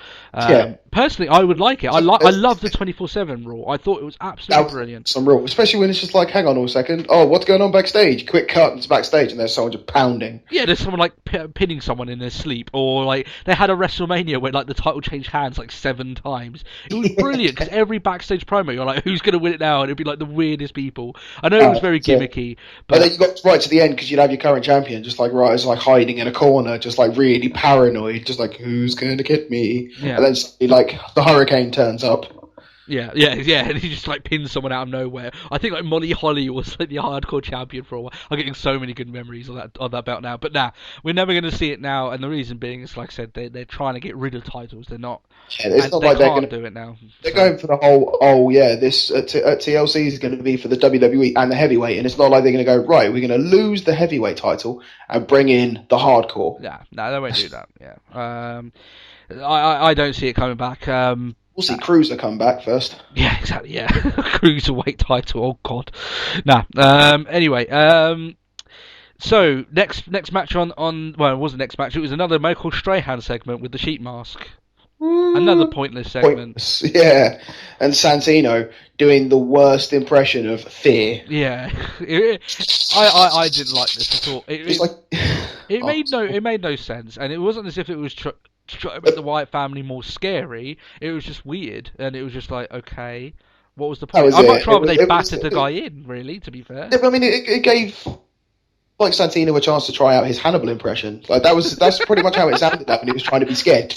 Personally, I would like it. I love the 24/7 on Raw. I thought it was absolutely brilliant. Some real, especially when it's just like, hang on a second. Oh, what's going on backstage? Quick cut into backstage, and there's someone just pounding. Yeah, there's someone like pinning someone in their sleep, or like they had a WrestleMania where like the title changed hands like 7 times. It was brilliant because every backstage promo, you're like, who's gonna win it now? And it'd be like the weirdest people. I know it was very gimmicky, but then you got right to the end because you'd have your current champion just like right, it's like hiding in a corner, just like really paranoid, just like who's gonna get me? Yeah. And then suddenly, like the Hurricane turns up. Yeah, and he just like pins someone out of nowhere. I think like Molly Holly was like the hardcore champion for a while. I'm getting so many good memories of that belt now. But nah, we're never going to see it now, and the reason being is like I said, they're trying to get rid of titles. They're not. Yeah, it's not they like they're can't going to do it now. They're going for the whole. This TLC is going to be for the WWE and the heavyweight, and it's not like they're going to go right. We're going to lose the heavyweight title and bring in the hardcore. Yeah, no, they won't do that. Yeah, I don't see it coming back. We'll see Cruiser come back first. Yeah, exactly. Yeah, cruiserweight title. Oh God, nah. Anyway, so next match on well, it wasn't next match. It was another Michael Strahan segment with the sheet mask. Another pointless segment. Yeah, and Santino doing the worst impression of fear. Yeah, I didn't like this at all. It made no sense, and it wasn't as if it was trying to make the Wyatt family more scary. It was just weird, and it was just like, okay, what was the point? I'd much rather they battered the guy in, really, to be fair. Yeah, but I mean, it gave like Santino a chance to try out his Hannibal impression. Like that's pretty much how it sounded when he was trying to be scared.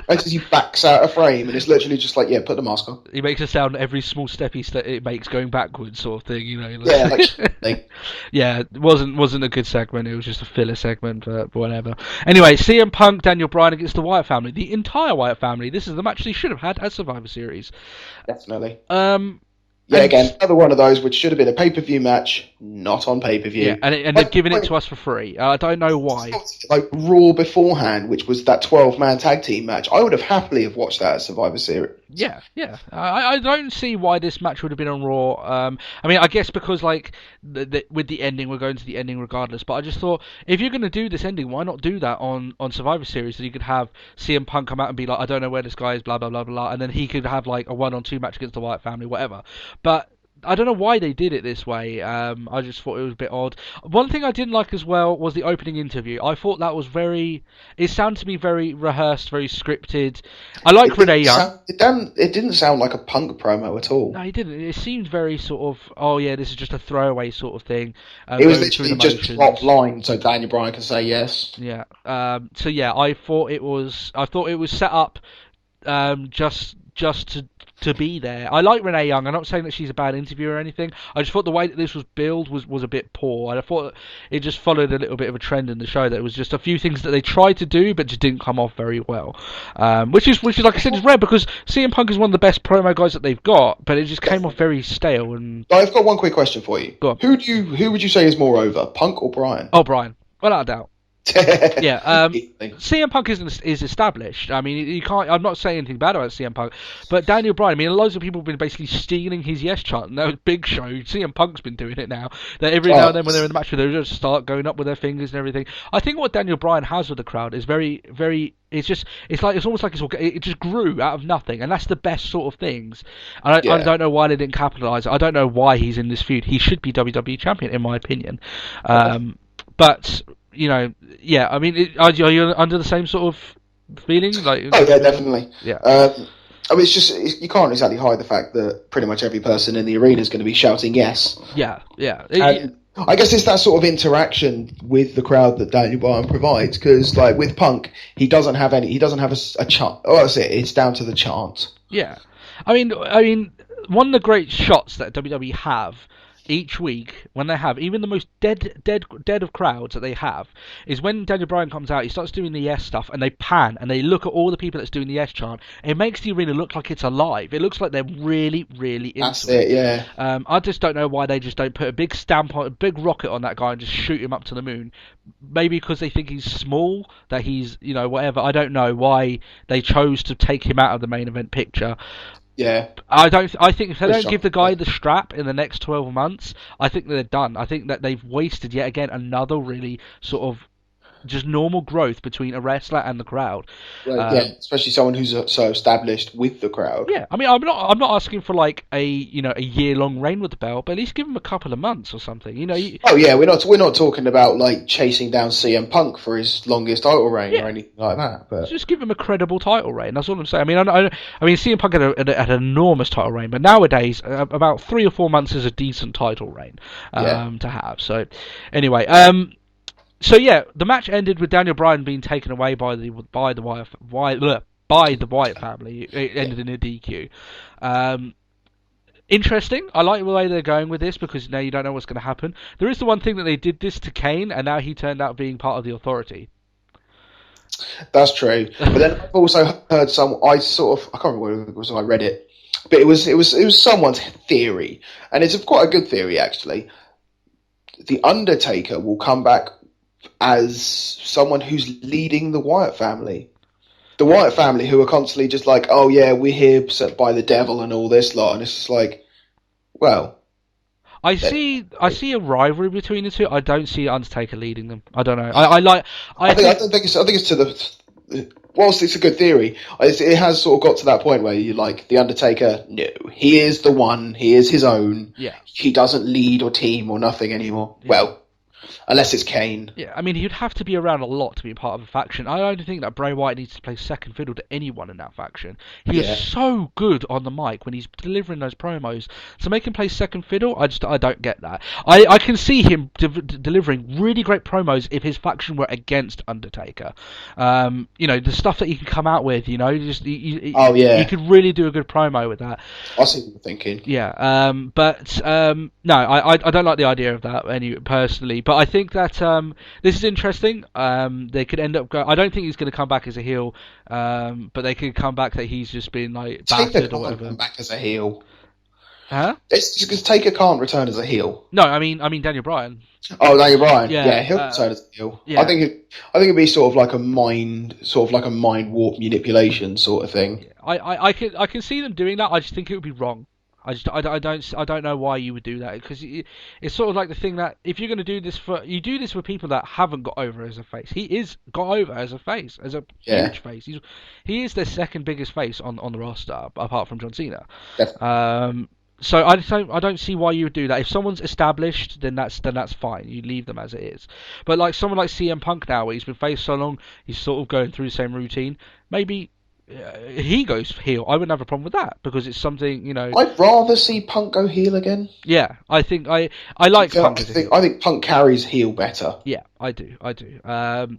As he backs out a frame, and it's literally just like, yeah, put the mask on. He makes a sound every small step it makes going backwards, sort of thing, you know. Yeah, yeah, it wasn't a good segment. It was just a filler segment, but whatever. Anyway, CM Punk, Daniel Bryan against the Wyatt family, the entire Wyatt family. This is the match they should have had at Survivor Series. Definitely. Yeah, again, another one of those which should have been a pay-per-view match, not on pay-per-view. Yeah, and they've given it to us for free. I don't know why. Like Raw beforehand, which was that 12-man tag team match, I would have happily have watched that at Survivor Series. Yeah. I don't see why this match would have been on Raw. I mean, I guess because like with the ending, we're going to the ending regardless. But I just thought, if you're going to do this ending, why not do that on Survivor Series? So you could have CM Punk come out and be like, I don't know where this guy is, blah blah blah blah, and then he could have like a 1-on-2 match against the Wyatt family, whatever. But I don't know why they did it this way. I just thought it was a bit odd. One thing I didn't like as well was the opening interview. I thought that was it sounded to me very rehearsed, very scripted. I like Renee Young. It didn't sound like a Punk promo at all. No, it didn't. It seemed very sort of, oh yeah, this is just a throwaway sort of thing. It was literally just drop line so Daniel Bryan can say yes. Yeah. So yeah, I thought it was set up just to be there. I like Renee Young. I'm not saying that she's a bad interviewer or anything. I just thought the way that this was billed was a bit poor. And I thought it just followed a little bit of a trend in the show. That it was just a few things that they tried to do, but just didn't come off very well. Which is like I said, is rare because CM Punk is one of the best promo guys that they've got, but it just came off very stale. And I've got one quick question for you. Go on. Who would you say is more over, Punk or Bryan? Oh, Bryan, without a doubt. Yeah, CM Punk is established. I mean, you can't. I'm not saying anything bad about CM Punk, but Daniel Bryan. I mean, loads of people have been basically stealing his yes chant. No, Big Show. CM Punk's been doing it now. That every now and then when they're in the match, they just start going up with their fingers and everything. I think what Daniel Bryan has with the crowd is very, very. It's almost like it just grew out of nothing, and that's the best sort of things. And I don't know why they didn't capitalize. I don't know why he's in this feud. He should be WWE champion, in my opinion. But you know, yeah. I mean, are you under the same sort of feeling? Like, oh yeah, definitely. Yeah. I mean, you can't exactly hide the fact that pretty much every person in the arena is going to be shouting yes. Yeah. I guess it's that sort of interaction with the crowd that Daniel Bryan provides, because like with Punk, he doesn't have a chant. Oh, that's it. It's down to the chant. Yeah. I mean, one of the great shots that WWE have each week, when they have even the most dead of crowds that they have, is when Daniel Bryan comes out, he starts doing the yes stuff, and they pan and they look at all the people that's doing the yes chant. It makes the arena look like it's alive. It looks like they're really, really into That's it. Yeah. I just don't know why they just don't put a big stamp on, a big rocket on that guy and just shoot him up to the moon. Maybe because they think he's small, that he's, you know, whatever. I don't know why they chose to take him out of the main event picture. Yeah. I think if they don't give the guy the strap in the next 12 months, I think they're done. I think that they've wasted yet again another really sort of just normal growth between a wrestler and the crowd. Well, yeah, especially someone who's so established with the crowd. Yeah, I mean, I'm not asking for like a year-long reign with the belt, but at least give him a couple of months or something. Oh yeah, we're not talking about like chasing down CM Punk for his longest title reign or anything like that. But just give him a credible title reign. That's all I'm saying. I mean, CM Punk had an enormous title reign, but nowadays about 3 or 4 months is a decent title reign to have. So anyway, so yeah, the match ended with Daniel Bryan being taken away by the Wyatt family. It ended in a DQ. Interesting. I like the way they're going with this because now you don't know what's going to happen. There is the one thing that they did this to Kane, and now he turned out being part of the Authority. That's true. But then I've also heard I can't remember where it was. I read it, but it was someone's theory, and it's quite a good theory actually. The Undertaker will come back as someone who's leading the Wyatt family. The Wyatt family, who are constantly just like, oh yeah, we're here set by the devil and all this lot, and it's just like, well, I see a rivalry between the two. I don't see Undertaker leading them. I don't know. I think it's to the. Whilst it's a good theory, it has sort of got to that point where you like the Undertaker. No, he is the one. He is his own. Yeah. He doesn't lead or team or nothing anymore. Yeah. Well, unless it's Kane. Yeah, I mean, he'd have to be around a lot to be part of a faction. I don't think that Bray Wyatt needs to play second fiddle to anyone in that faction. He is so good on the mic when he's delivering those promos. So make him play second fiddle, I don't get that. I can see him delivering really great promos if his faction were against Undertaker. The stuff that he can come out with, he could really do a good promo with that. I see what you're thinking. Yeah, no, I don't like the idea of that personally. But I think that this is interesting. They could end up I don't think he's going to come back as a heel, but they could come back that he's just been like battered or whatever. Come back as a heel. Huh? It's just because Taker can't return as a heel. No, I mean Daniel Bryan. Oh, Daniel Bryan. Yeah, he'll return as a heel. Yeah. I think it'd be sort of like a mind warp manipulation sort of thing. I can see them doing that. I just think it would be wrong. I don't know why you would do that, because it's sort of like the thing that if you're going to do this you do this for people that haven't got over as a face. He is got over as a face, as a huge face. He is their second biggest face on the roster apart from John Cena. So I don't see why you would do that. If someone's established, then that's fine. You leave them as it is. But like someone like CM Punk now, where he's been faced so long, he's sort of going through the same routine. Maybe he goes heel. I wouldn't have a problem with that because it's something, I'd rather see Punk go heel again. Yeah, I think I like Punk. I think Punk carries heel better. Yeah, I do. But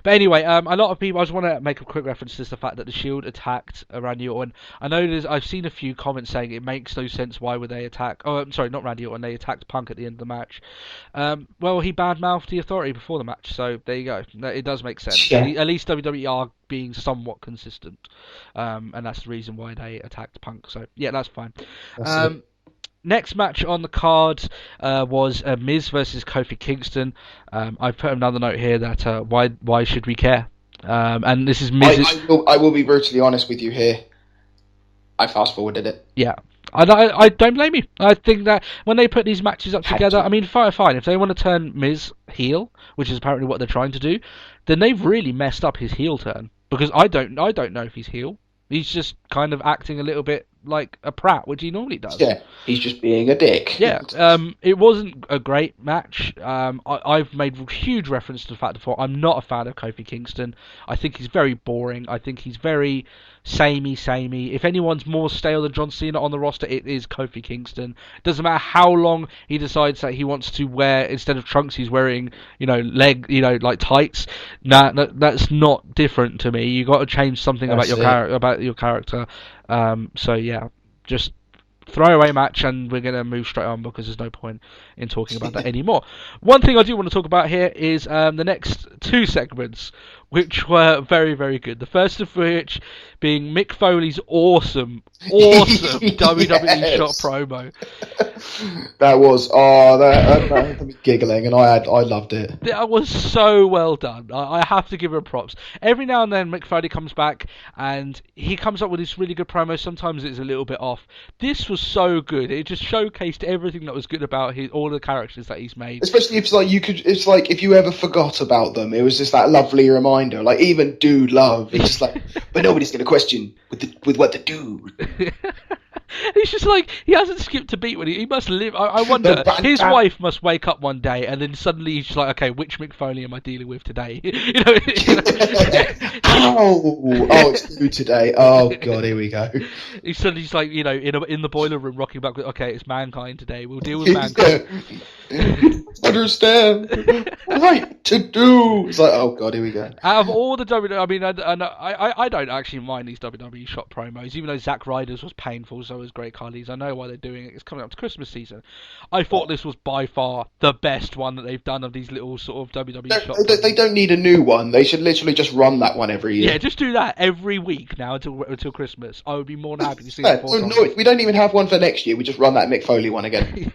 anyway, a lot of people. I just want to make a quick reference to the fact that the Shield attacked Randy Orton. I know I've seen a few comments saying it makes no sense. Why would they attack? Oh, I'm sorry, not Randy Orton. They attacked Punk at the end of the match. Well, he badmouthed the Authority before the match, so there you go. It does make sense. Yeah. At least WWE are being somewhat consistent, and that's the reason why they attacked Punk. So yeah, that's fine. Next match on the card was Miz versus Kofi Kingston. I've put another note here that why should we care? And this is Miz. I will be brutally honest with you here. I fast forwarded it. Yeah. I don't blame you. I think that when they put these matches up together, I mean, fine. If they want to turn Miz heel, which is apparently what they're trying to do, then they've really messed up his heel turn. Because I don't know if he's heel. He's just kind of acting a little bit like a prat, which he normally does. Yeah, he's just being a dick. Yeah, it wasn't a great match. I've made huge reference to the fact that I'm not a fan of Kofi Kingston. I think he's very boring. I think he's very samey. If anyone's more stale than John Cena on the roster, it is Kofi Kingston. Doesn't matter how long he decides that he wants to wear, instead of trunks, he's wearing, like tights. Nah, that's not different to me. You got to change something about your character. So yeah, just throwaway match, and we're going to move straight on because there's no point in talking about that anymore. One thing I do want to talk about here is the next two segments, which were very, very good. The first of which being Mick Foley's awesome WWE shot promo. That was that had me giggling, and I loved it. That was so well done. I have to give her props. Every now and then, Mick Foley comes back and he comes up with this really good promo. Sometimes it's a little bit off. This was so good. It just showcased everything that was good about all the characters that he's made. Especially if it's like if you ever forgot about them, it was just that lovely reminder. Like even Dude Love, it's just like, but nobody's going to question with what the dude. He's just like, he hasn't skipped a beat when he must live. I wonder, his wife must wake up one day and then suddenly he's just like, okay, which Mick Foley am I dealing with today? Oh, it's new today. Oh god, here we go. He's like, in the boiler room rocking back with, okay, it's Mankind today. We'll deal with Mankind. Understand right to do. It's like, oh god, here we go. Out of all the WWE, I mean, I don't actually mind these WWE shop promos, even though Zack Ryder's was painful, so was Great Khali's. I know why they're doing it. It's coming up to Christmas season. I thought this was by far the best one that they've done of these little sort of WWE shop. They don't need a new one. They should literally just run that one every year. Yeah, just do that every week now until Christmas. I would be more than happy to see it. No, we don't even have one for next year. We just run that Mick Foley one again.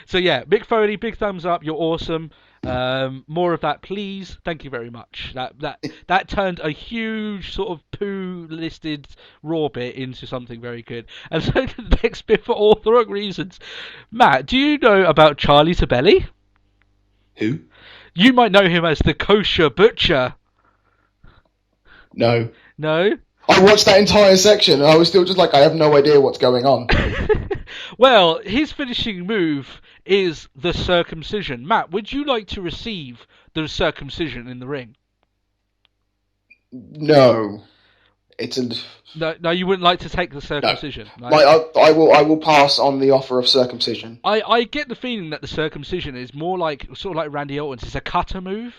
So yeah, Mick Foley, big thumbs up. You're awesome. More of that, please. Thank you very much. That turned a huge sort of poo-listed Raw bit into something very good. And so the next bit, for all the wrong reasons. Matt, do you know about Charlie Tabelli? Who? You might know him as the Kosher Butcher. No. No? I watched that entire section and I was still just like, I have no idea what's going on. Well, his finishing move is the circumcision. Matt, would you like to receive the circumcision in the ring? No. No, you wouldn't like to take the circumcision. No. I will pass on the offer of circumcision. I get the feeling that the circumcision is more like sort of like Randy Orton's. It's a cutter move.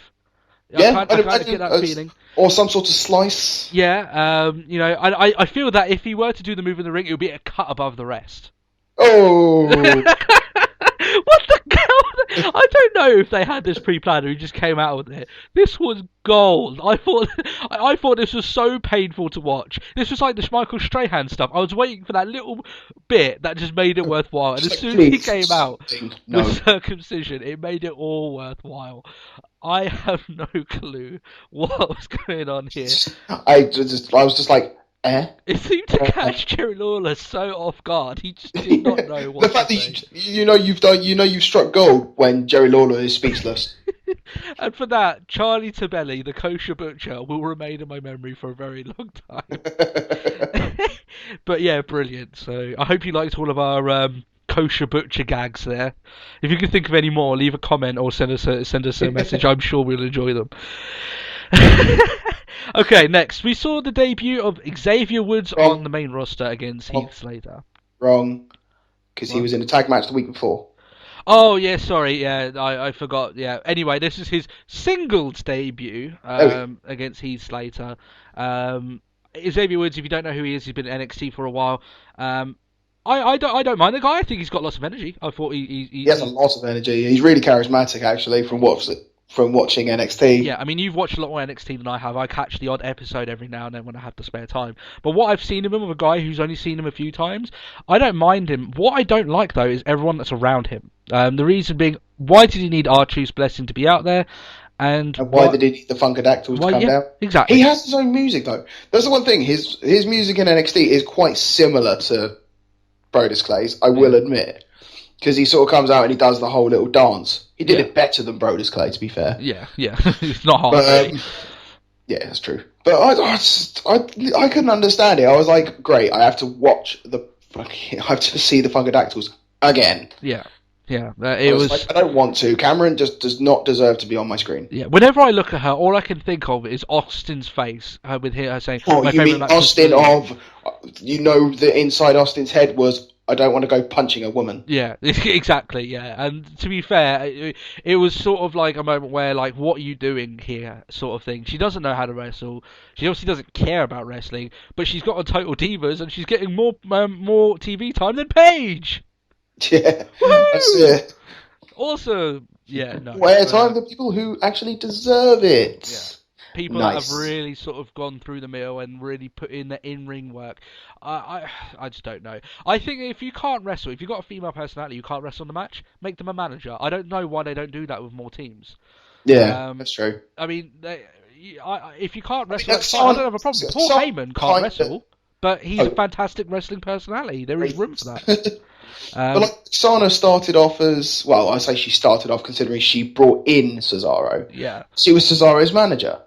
Yeah, I kind of get that feeling. Or some sort of slice. Yeah, I feel that if he were to do the move in the ring, it would be a cut above the rest. Oh. What the hell? I don't know if they had this pre-planned or he just came out with it. This was gold. I thought this was so painful to watch. This was like the Michael Strahan stuff. I was waiting for that little bit that just made it worthwhile. And as soon as he came out with circumcision, it made it all worthwhile. I have no clue what was going on here. I was just like, eh? It seemed to catch Jerry Lawler so off guard. He just did not know what. The fact that you've struck gold when Jerry Lawler is speechless. And for that, Charlie Tabelli, the Kosher Butcher, will remain in my memory for a very long time. But yeah, brilliant. So I hope you liked all of our Kosher Butcher gags there. If you can think of any more, leave a comment or send us a message. I'm sure we'll enjoy them. Okay, next we saw the debut of Xavier Woods on the main roster against Heath Slater. Wrong, because he was in a tag match the week before. Oh yeah, sorry, yeah, I forgot. Yeah. Anyway, this is his singles debut against Heath Slater. Xavier Woods, if you don't know who he is, he's been at NXT for a while. I don't mind the guy. I think he's got lots of energy. I thought he has a lot of energy. He's really charismatic, actually, from watching NXT. Yeah, I mean, you've watched a lot more NXT than I have. I catch the odd episode every now and then when I have the spare time. But what I've seen of him, with a guy who's only seen him a few times, I don't mind him. What I don't like, though, is everyone that's around him. The reason being, why did he need R-Truth's blessing to be out there? And why did he need the Funkadactyls to come down? Exactly. He has his own music, though. That's the one thing. His music in NXT is quite similar to Brodus Clay's, I will admit. Because he sort of comes out and he does the whole little dance. He did it better than Brodus Clay, to be fair. Yeah. It's not hard. But, yeah, that's true. But I couldn't understand it. I was like, great, I have to see the Funkadactyls again. Yeah. I was like, I don't want to. Cameron just does not deserve to be on my screen. Yeah. Whenever I look at her, all I can think of is Austin's face with her saying, "Oh, you mean Austin of?" You know, the inside Austin's head was, "I don't want to go punching a woman." Yeah, exactly. Yeah, and to be fair, it was sort of like a moment where, like, what are you doing here, sort of thing. She doesn't know how to wrestle. She obviously doesn't care about wrestling, but she's got a Total Divas, and she's getting more TV time than Paige. Yeah, that's it. Also, yeah, no. Where time the people who actually deserve it. people that have really sort of gone through the mill and really put in the in-ring work. I just don't know. I think if you can't wrestle, if you've got a female personality, you can't wrestle in the match, make them a manager. I don't know why they don't do that with more teams. Yeah, that's true. I mean, if you can't wrestle, that's fine. I don't have a problem. Paul Heyman can't wrestle, but he's a fantastic wrestling personality. There is room for that. But like, Sana started off as, well, I say she started off considering she brought in Cesaro. Yeah. She was Cesaro's manager.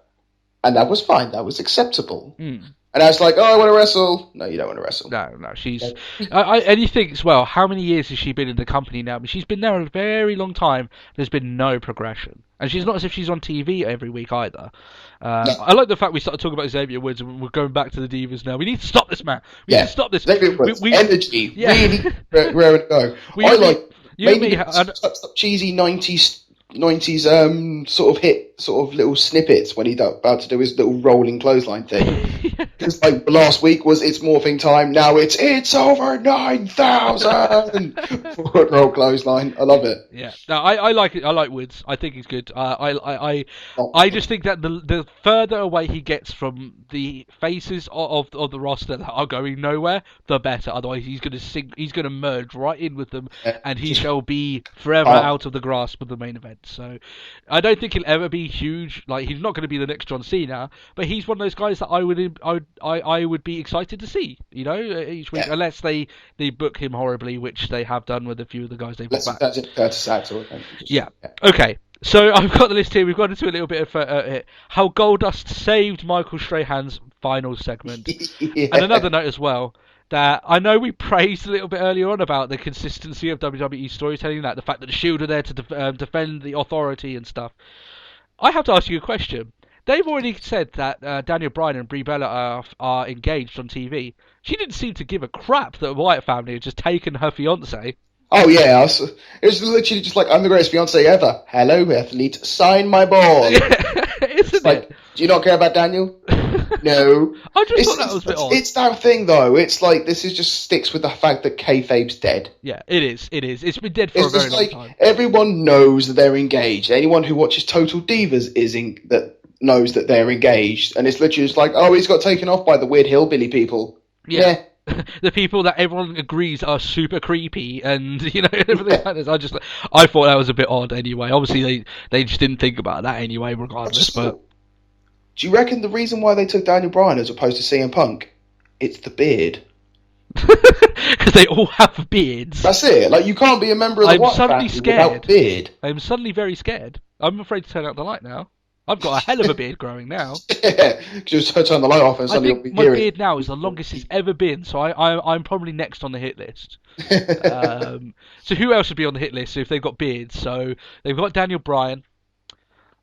And that was fine. That was acceptable. And I was like, oh, I want to wrestle. No, you don't want to wrestle. No, she's... and you think as well, how many years has she been in the company now? I mean, she's been there a very long time. There's been no progression. And she's not as if she's on TV every week either. No. I like the fact we started talking about Xavier Woods and we're going back to the Divas now. We need to stop this, man. We need to stop this. Xavier Woods, energy. Really raring to go. I like... maybe cheesy 90s sort of little snippets when he's about to do his little rolling clothesline thing. Because like last week was it's morphing time, now it's over 9,000 forward roll clothesline. I love it. Yeah, no, I like it. I like Woods. I think he's good. I just think that the further away he gets from the faces of the roster that are going nowhere, the better. Otherwise, he's going to merge right in with them, and he shall be forever out of the grasp of the main event. So I don't think he'll ever be huge. Like, he's not going to be the next John Cena, but he's one of those guys that I would be excited to see. You know, each week, unless they book him horribly, which they have done with a few of the guys they've brought back. That's Curtis Axel. Yeah. Okay. So I've got the list here. We've got into a little bit of how Goldust saved Michael Strahan's final segment, and another note as well. That I know we praised a little bit earlier on about the consistency of WWE storytelling, that the fact that the Shield are there to defend the authority and stuff. I have to ask you a question. They've already said that Daniel Bryan and Brie Bella are engaged on TV. She didn't seem to give a crap that the Wyatt family had just taken her fiance. Oh yeah, it was literally just like, I'm the greatest fiance ever. Hello, athlete, sign my ball. Isn't it? Do you not care about Daniel? No. I just thought that was a bit odd. It's that thing, though. It's like, this is just sticks with the fact that kayfabe's dead. Yeah, it is. It's been dead for a very long time. Everyone knows that they're engaged. Anyone who watches Total Divas knows that they're engaged. And it's literally just like, oh, he's got taken off by the weird hillbilly people. Yeah. The people that everyone agrees are super creepy and, you know, everything like this. I thought that was a bit odd anyway. Obviously, they just didn't think about that anyway, regardless, but... Do you reckon the reason why they took Daniel Bryan as opposed to CM Punk? It's the beard. Because they all have beards. That's it. Like, you can't be a member of the White family without beard. I'm suddenly very scared. I'm afraid to turn out the light now. I've got a hell of a beard growing now. Yeah, just turn the light off and suddenly you'll be hearing. My beard now is the longest it's ever been, so I'm probably next on the hit list. So who else would be on the hit list if they've got beards? So they've got Daniel Bryan.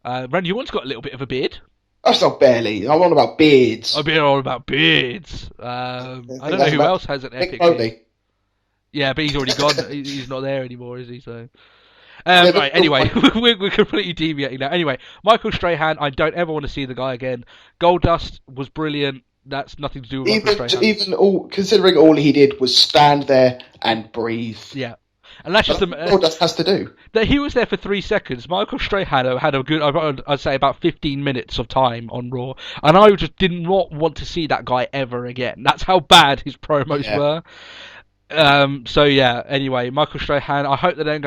Randy Orton's got a little bit of a beard. That's not barely. I'm on about beards. I've been on about beards. I don't know who else has an epic beard. Yeah, but he's already gone. He's not there anymore, is he? So. Right, anyway, we're completely deviating now. Anyway, Michael Strahan, I don't ever want to see the guy again. Goldust was brilliant. That's nothing to do with Michael Strahan. Considering all he did was stand there and breathe. Yeah. And that's just Goldust has to do. That he was there for 3 seconds. Michael Strahan had a good, I'd say about 15 minutes of time on Raw, and I just did not want to see that guy ever again. That's how bad his promos were. So yeah. Anyway, Michael Strahan. I hope they don't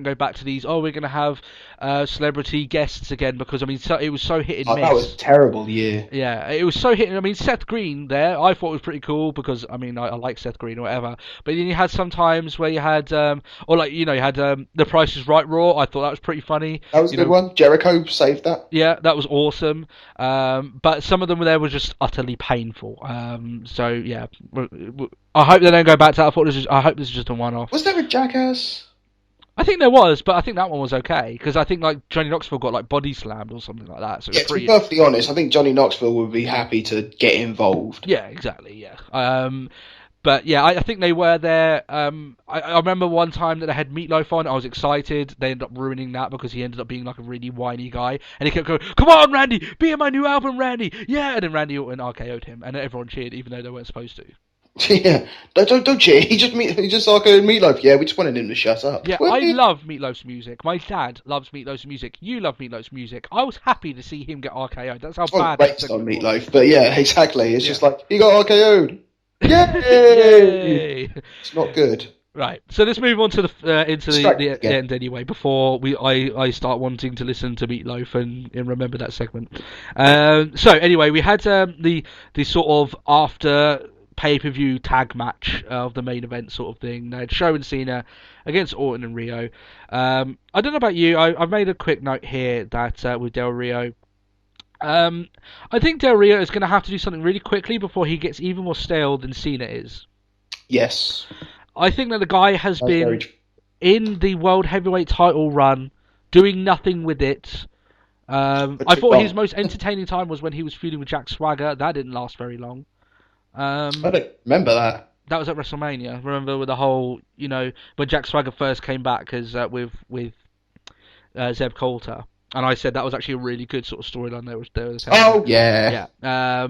go back to these. Oh, we're gonna have celebrity guests again, because I mean, it was so hit and miss. That was a terrible year. Yeah, it was so hit. I mean, Seth Green there, I thought was pretty cool because I mean, I like Seth Green or whatever. But then you had some times where you had, you had The Price Is Right Raw. I thought that was pretty funny. That was a good one. Jericho saved that. Yeah, that was awesome. But some of them there were just utterly painful. So yeah, I hope they don't go back to that. I hope this is just a one-off. Was there a Jackass? I think there was, but I think that one was okay because I think like Johnny Knoxville got like body slammed or something like that. So yeah, to be perfectly honest, I think Johnny Knoxville would be happy to get involved. Yeah, exactly. Yeah. But yeah, I think they were there. I remember one time that they had Meatloaf on. I was excited. They ended up ruining that because he ended up being like a really whiny guy, and he kept going, "Come on, Randy, be in my new album, Randy!" Yeah, and then Randy Orton RKO'd him, and everyone cheered even though they weren't supposed to. Yeah, don't cheer. He just like a Meatloaf. Yeah, we just wanted him to shut up. Yeah, I love Meatloaf's music. My dad loves Meatloaf's music. You love Meatloaf's music. I was happy to see him get RKO'd. That's how bad Based on Meatloaf, but yeah, exactly. It's just like he got RKO'd. Yay! It's not good. Right, so let's move on to the end anyway. Before I start wanting to listen to Meatloaf and remember that segment. So anyway, we had the sort of after pay-per-view tag match of the main event sort of thing. They had Show and Cena against Orton and Rio. I don't know about you. I've made a quick note here that with Del Rio. I think Del Rio is going to have to do something really quickly before he gets even more stale than Cena is. Yes. I think that the guy has been in the World Heavyweight title run, doing nothing with it. I thought his most entertaining time was when he was feuding with Jack Swagger. That didn't last very long. I don't remember that. That was at WrestleMania. Remember with the whole, when Jack Swagger first came back as with Zeb Coulter, and I said that was actually a really good sort of storyline there was. Oh yeah. Yeah.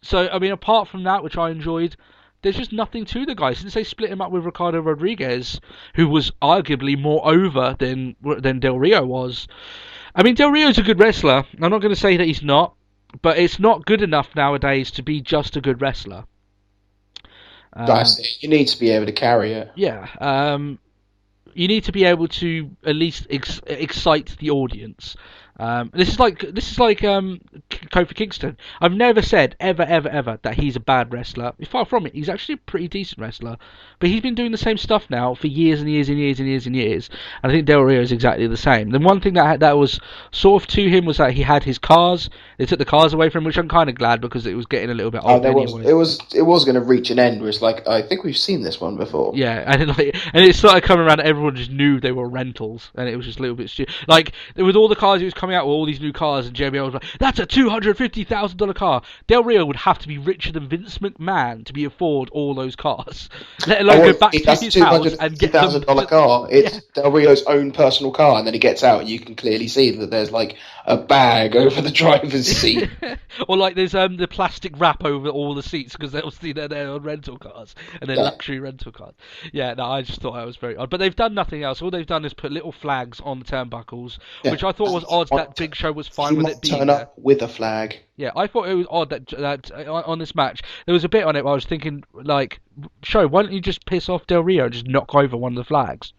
So I mean, apart from that, which I enjoyed, there's just nothing to the guy since they split him up with Ricardo Rodriguez, who was arguably more over than Del Rio was. I mean, Del Rio's a good wrestler. I'm not going to say that he's not, but it's not good enough nowadays to be just a good wrestler. That's it. You need to be able to carry it. Yeah. You need to be able to at least excite the audience. This is like Kofi Kingston. I've never said ever that he's a bad wrestler. Far from it. He's actually a pretty decent wrestler, but he's been doing the same stuff now for years and years and years and years and years. And I think Del Rio is exactly the same. The one thing that was sort of to him was that he had his cars. They took the cars away from him, which I'm kind of glad because it was getting a little bit old anyway. It was going to reach an end. Where it's like, I think we've seen this one before. Yeah, and it started coming around. Everyone just knew they were rentals, and it was just a little bit stupid. Like with all the cars he was coming out with, all these new cars, and JBL was like, "That's a $250,000 car." Del Rio would have to be richer than Vince McMahon to be afford all those cars, let alone go back to his house and get $250,000 car. It's Del Rio's own personal car, and then he gets out, and you can clearly see that there's like a bag over the driver's seat, or like there's the plastic wrap over all the seats because they're on rental cars and they're luxury rental cars. Yeah, no, I just thought that was very odd. But they've done nothing else. All they've done is put little flags on the turnbuckles, which I thought was odd. That Big Show was fine with it being turn up with a flag. Yeah, I thought it was odd that on this match there was a bit on it where I was thinking, like, Show, why don't you just piss off Del Rio and just knock over one of the flags?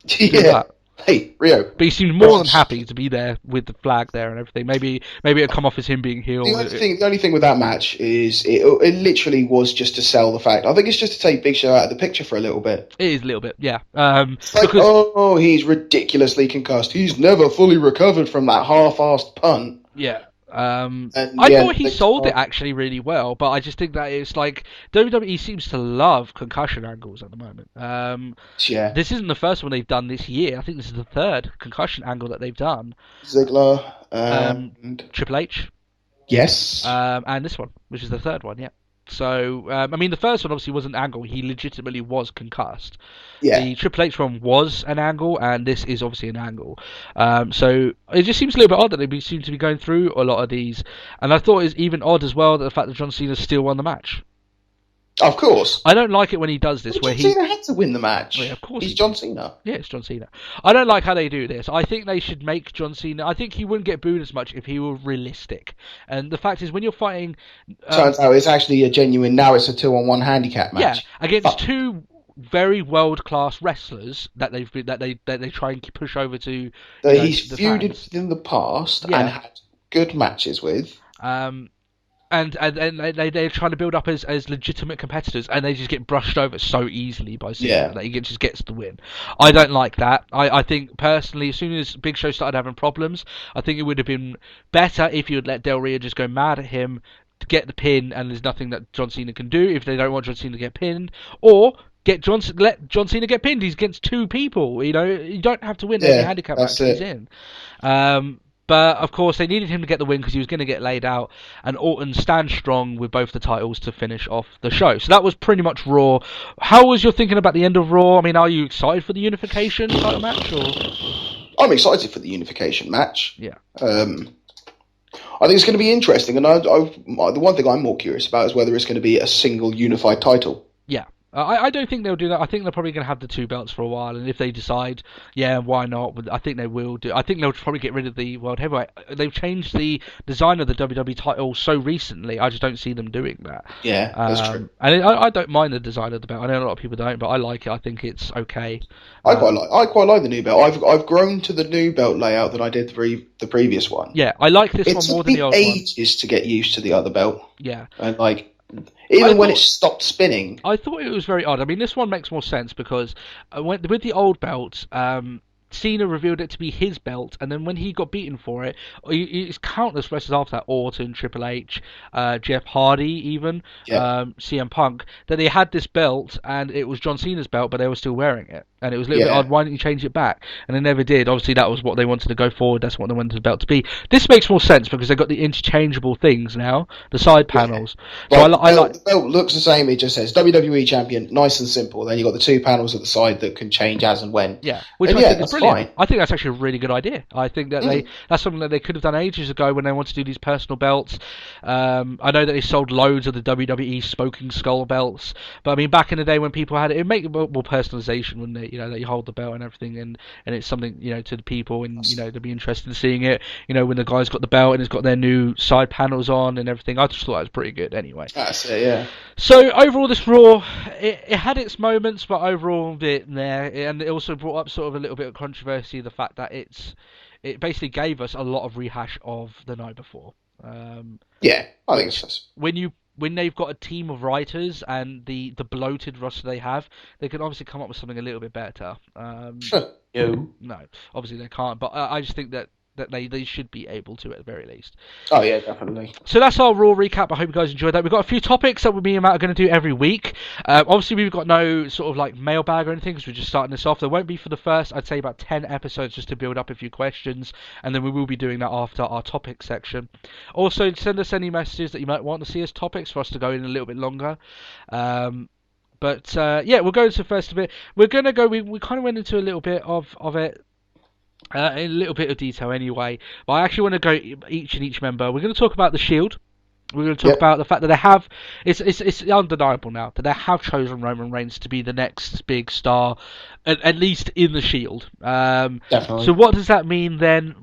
Yeah. Hey, Rio. But he seemed more than happy to be there with the flag there and everything. Maybe it'd come off as him being heel. The only thing with that match is it literally was just to sell the fact. I think it's just to take Big Show out of the picture for a little bit. It is a little bit, yeah. Because he's ridiculously concussed. He's never fully recovered from that half-assed punt. Yeah. I thought he sold it actually really well, but I just think that it's like WWE seems to love concussion angles at the moment. This isn't the first one they've done this year. I think this is the third concussion angle that they've done. Ziggler, Triple H, yes, and this one, which is the third one. Yeah. So, I mean, the first one obviously was an angle. He legitimately was concussed. Yeah. The Triple H one was an angle, and this is obviously an angle. So, it just seems a little bit odd that they seem to be going through a lot of these. And I thought it was even odd as well that the fact that John Cena still won the match. Of course. I don't like it when he does this. John Cena had to win the match. Well, yeah, of course he's John Cena. Yeah, it's John Cena. I don't like how they do this. I think they should make John Cena... I think he wouldn't get booed as much if he were realistic. And the fact is, when you're fighting... Turns out it's actually a genuine... Now it's a 2-on-1 handicap match. Yeah, against two very world-class wrestlers that they try and push over to... he's feuded in the past and had good matches with. And they're trying to build up as legitimate competitors, and they just get brushed over so easily by Cena that he just gets the win. I don't like that. I think, personally, as soon as Big Show started having problems, I think it would have been better if you had let Del Rio just go mad at him to get the pin, and there's nothing that John Cena can do if they don't want John Cena to get pinned, or let John Cena get pinned. He's against two people. You don't have to win every handicap match he's in. But, of course, they needed him to get the win because he was going to get laid out. And Orton stands strong with both the titles to finish off the show. So that was pretty much Raw. How was your thinking about the end of Raw? I mean, are you excited for the Unification title match? Or? I'm excited for the Unification match. Yeah. I think it's going to be interesting, and the one thing I'm more curious about is whether it's going to be a single unified title. Yeah. I don't think they'll do that. I think they're probably going to have the two belts for a while, and if they decide, yeah, why not? I think they will do. I think they'll probably get rid of the World Heavyweight. They've changed the design of the WWE title so recently. I just don't see them doing that. Yeah, that's true. And I don't mind the design of the belt. I know a lot of people don't, but I like it. I think it's okay. I quite like the new belt. I've grown to the new belt layout that I did the previous one. Yeah, I like this one more than the old one. It took me ages to get used to the other belt. Yeah, and even when it stopped spinning. I thought it was very odd. I mean, this one makes more sense because with the old belt, Cena revealed it to be his belt, and then when he got beaten for it, it's countless wrestlers after that, Orton, Triple H, Jeff Hardy, even CM Punk, that they had this belt, and it was John Cena's belt, but they were still wearing it. And it was a little bit odd, why didn't you change it back? And they never did. Obviously, that was what they wanted to go forward, that's what they wanted the belt to be. This makes more sense because they've got the interchangeable things now, the side panels. So the belt looks the same, it just says WWE Champion, nice and simple. Then you've got the two panels at the side that can change as and when. Yeah, which I think is brilliant. Fine. I think that's actually a really good idea. I think that that's something that they could have done ages ago when they wanted to do these personal belts. I know that they sold loads of the WWE Smoking Skull belts, but I mean, back in the day when people had it, it'd make more personalization, wouldn't it? You know, that you hold the belt and everything, and it's something, you know, to the people, and you know, they'd be interested in seeing it. You know, when the guys got the belt and it's got their new side panels on and everything. I just thought that was pretty good. Anyway, that's it. Yeah. So overall, this Raw, it had its moments, but overall, and it also brought up sort of a little bit of controversy, the fact that it basically gave us a lot of rehash of the night before. Yeah, I think it's just when they've got a team of writers and the bloated roster they have, they can obviously come up with something a little bit better. No, obviously they can't, but I just think that they should be able to at the very least. Oh yeah, definitely. So that's our Raw recap. I hope you guys enjoyed that. We've got a few topics that me and Matt are going to do every week. Obviously we've got no sort of like mailbag or anything because we're just starting this off. There won't be for the first, I'd say, about 10 episodes just to build up a few questions, and then we will be doing that after our topic section. Also, send us any messages that you might want to see as topics for us to go in a little bit longer. But we'll go into the first bit. We're going to go, we kind of went into a little bit of it, a little bit of detail anyway, but I actually want to go each member. We're going to talk about the Shield. We're going to talk about the fact that they have, it's undeniable now, that they have chosen Roman Reigns to be the next big star, at least in the Shield. Definitely. So what does that mean then?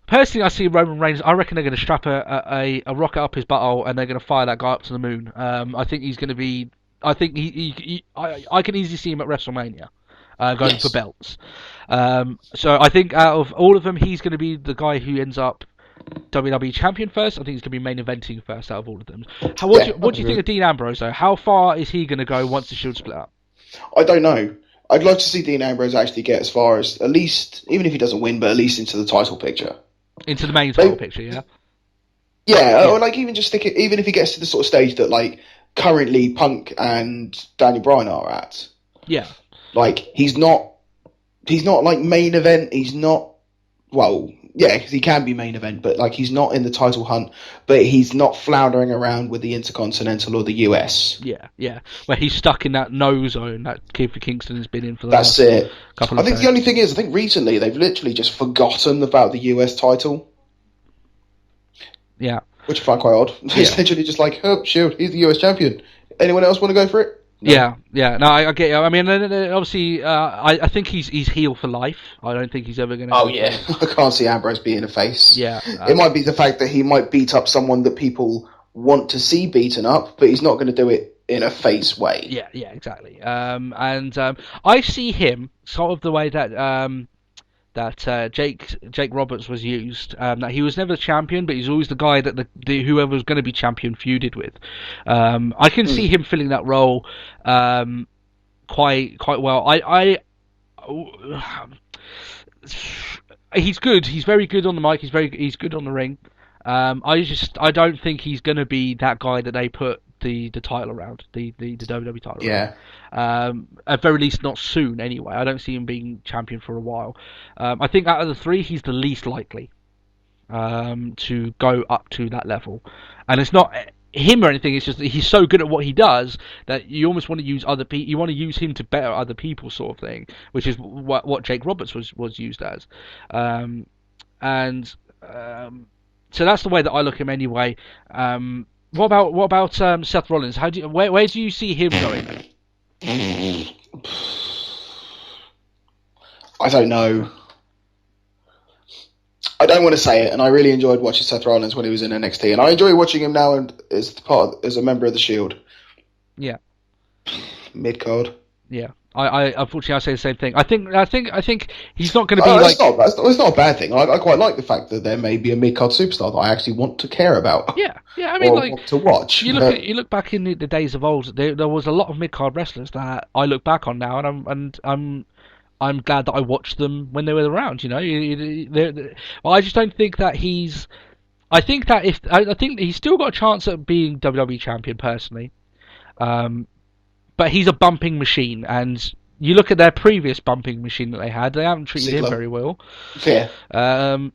Personally, I see Roman Reigns, I reckon they're going to strap a rocket up his butthole and they're going to fire that guy up to the moon. I think he's going to be, I think I can easily see him at WrestleMania. Going for belts. So I think out of all of them, he's going to be the guy who ends up WWE champion first. I think he's going to be main eventing first out of all of them. What do you think of Dean Ambrose, though? How far is he going to go once the Shield split up? I don't know. I'd like to see Dean Ambrose actually get as far as, at least, even if he doesn't win, but at least into the title picture. Into the main title picture, yeah? Yeah, or like even just think, even if he gets to the sort of stage that like currently Punk and Daniel Bryan are at. Yeah. Like, he's not like main event, he's not, well, yeah, he can be main event, but like he's not in the title hunt, but he's not floundering around with the Intercontinental or the US. Yeah, where he's stuck in that no zone that Kofi Kingston has been in for the last couple of I think the only thing is, I think recently they've literally just forgotten about the US title. Yeah. Which I find quite odd. It's literally just like, oh, Shield, he's the US champion. Anyone else want to go for it? No. Yeah. No, I get you. I mean, obviously, I think he's heel for life. I don't think he's ever going to... Oh, yeah. I can't see Ambrose being a face. Yeah. It might be the fact that he might beat up someone that people want to see beaten up, but he's not going to do it in a face way. Yeah, exactly. I see him sort of the way that Jake Roberts was used. That he was never the champion, but he's always the guy that whoever was going to be champion feuded with. I can see him filling that role quite well. He's good. He's very good on the mic. He's good on the ring. I don't think he's going to be that guy that they put the title around, the WWE title. Yeah. At very least, not soon. Anyway, I don't see him being champion for a while. I think out of the three, he's the least likely to go up to that level. And it's not him or anything. It's just that he's so good at what he does that you almost want to use other people. You want to use him to better other people, sort of thing. Which is what Jake Roberts was used as. So that's the way that I look at him anyway. What about Seth Rollins? Where do you see him going then? I don't know. I don't want to say it, and I really enjoyed watching Seth Rollins when he was in NXT, and I enjoy watching him now as a member of the Shield. Yeah. Mid card. Yeah. I unfortunately I say the same thing. I think he's not going to be it's not a bad thing. I quite like the fact that there may be a mid card superstar that I actually want to care about. Yeah. I mean, want to watch. You look back in the days of old. There was a lot of mid card wrestlers that I look back on now, and I'm glad that I watched them when they were around. You know, I just don't think that he's. I think he's still got a chance at being WWE champion personally. But he's a bumping machine, and you look at their previous bumping machine that they haven't treated him very well. Yeah. I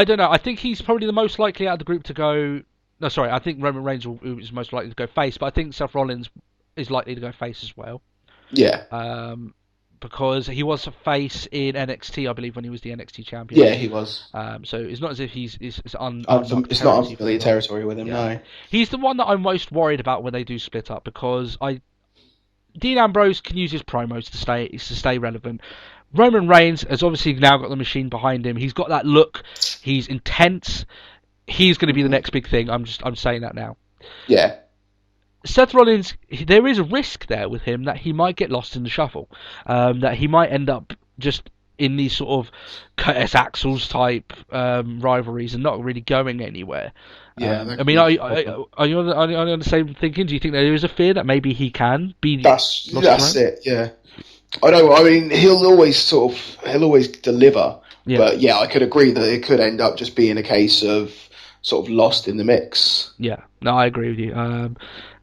don't know. I think he's probably the most likely out of the group to go. No, sorry. I think Roman Reigns is most likely to go face, but I think Seth Rollins is likely to go face as well. Yeah. Because he was a face in NXT, I believe, when he was the NXT champion. Yeah, he was. So it's not as if it's not unfamiliar territory with him. Yeah. No. He's the one that I'm most worried about when they do split up, because Dean Ambrose can use his promos to stay relevant. Roman Reigns has obviously now got the machine behind him. He's got that look. He's intense. He's going to be the next big thing. I'm saying that now. Yeah. Seth Rollins, there is a risk there with him that he might get lost in the shuffle, that he might end up just in these sort of Curtis Axel's type rivalries and not really going anywhere. Yeah, I mean, are you on the same thinking? Do you think there is a fear that maybe he can be? That's it. Yeah, I know. I mean, he'll always deliver. Yeah. But yeah, I could agree that it could end up just being a case of sort of lost in the mix. Yeah, no, I agree with you.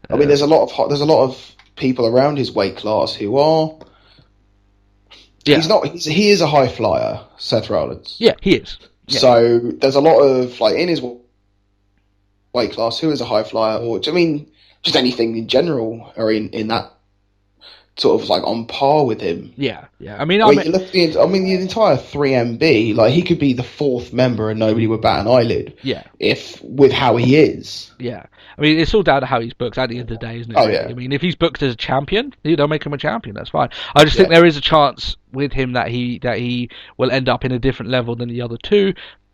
I mean, there's a lot of people around his weight class who are. Yeah. He is a high flyer, Seth Rollins. Yeah, he is. Yeah. So there's a lot of in his weight class who is a high flyer, or I mean, just anything in general, or in that sort of on par with him. Yeah. I mean, the entire 3MB, he could be the fourth member and nobody would bat an eyelid. Yeah. With how he is. Yeah. I mean, it's all down to how he's booked at the end of the day, isn't it? Oh, yeah. I mean, if he's booked as a champion, they'll make him a champion. That's fine. I just think there is a chance with him that he will end up in a different level than the other two.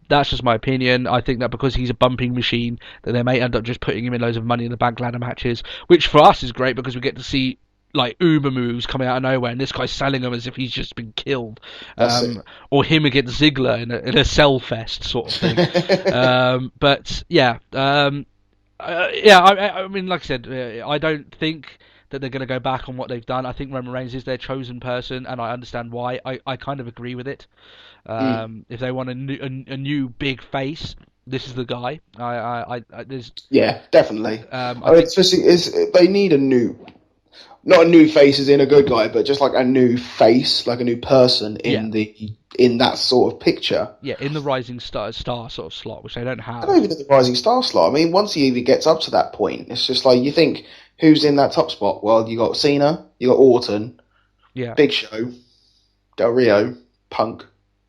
That's just my opinion. I think that because he's a bumping machine, that they may end up just putting him in loads of Money in the Bank ladder matches, which for us is great because we get to see Uber moves coming out of nowhere, and this guy's selling them as if he's just been killed, or him against Ziggler in a cell fest sort of thing. I mean, like I said, I don't think that they're going to go back on what they've done. I think Roman Reigns is their chosen person, and I understand why. I kind of agree with it. If they want a new big face, this is the guy. Definitely. They need a new. Not a new face as in a good guy, but just a new face, a new person in that sort of picture. Yeah, in the rising star sort of slot, which they don't have. Not even in the rising star slot. I mean, once he even gets up to that point, it's just you think, who's in that top spot? Well, you got Cena, you got Orton, Big Show, Del Rio, Punk,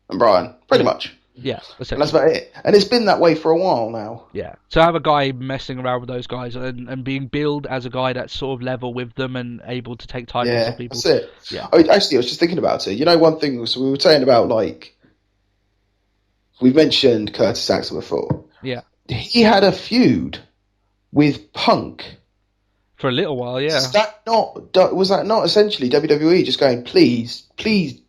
and Bryan. Pretty much. Yeah, and that's about it. And it's been that way for a while now. Yeah. To have a guy messing around with those guys and being billed as a guy that's sort of level with them and able to take titles of people. That's it. Yeah. I was just thinking about it. You know, one thing we were saying about we mentioned Curtis Axel before. Yeah. He had a feud with Punk for a little while. Yeah. Was that not essentially WWE just going, please,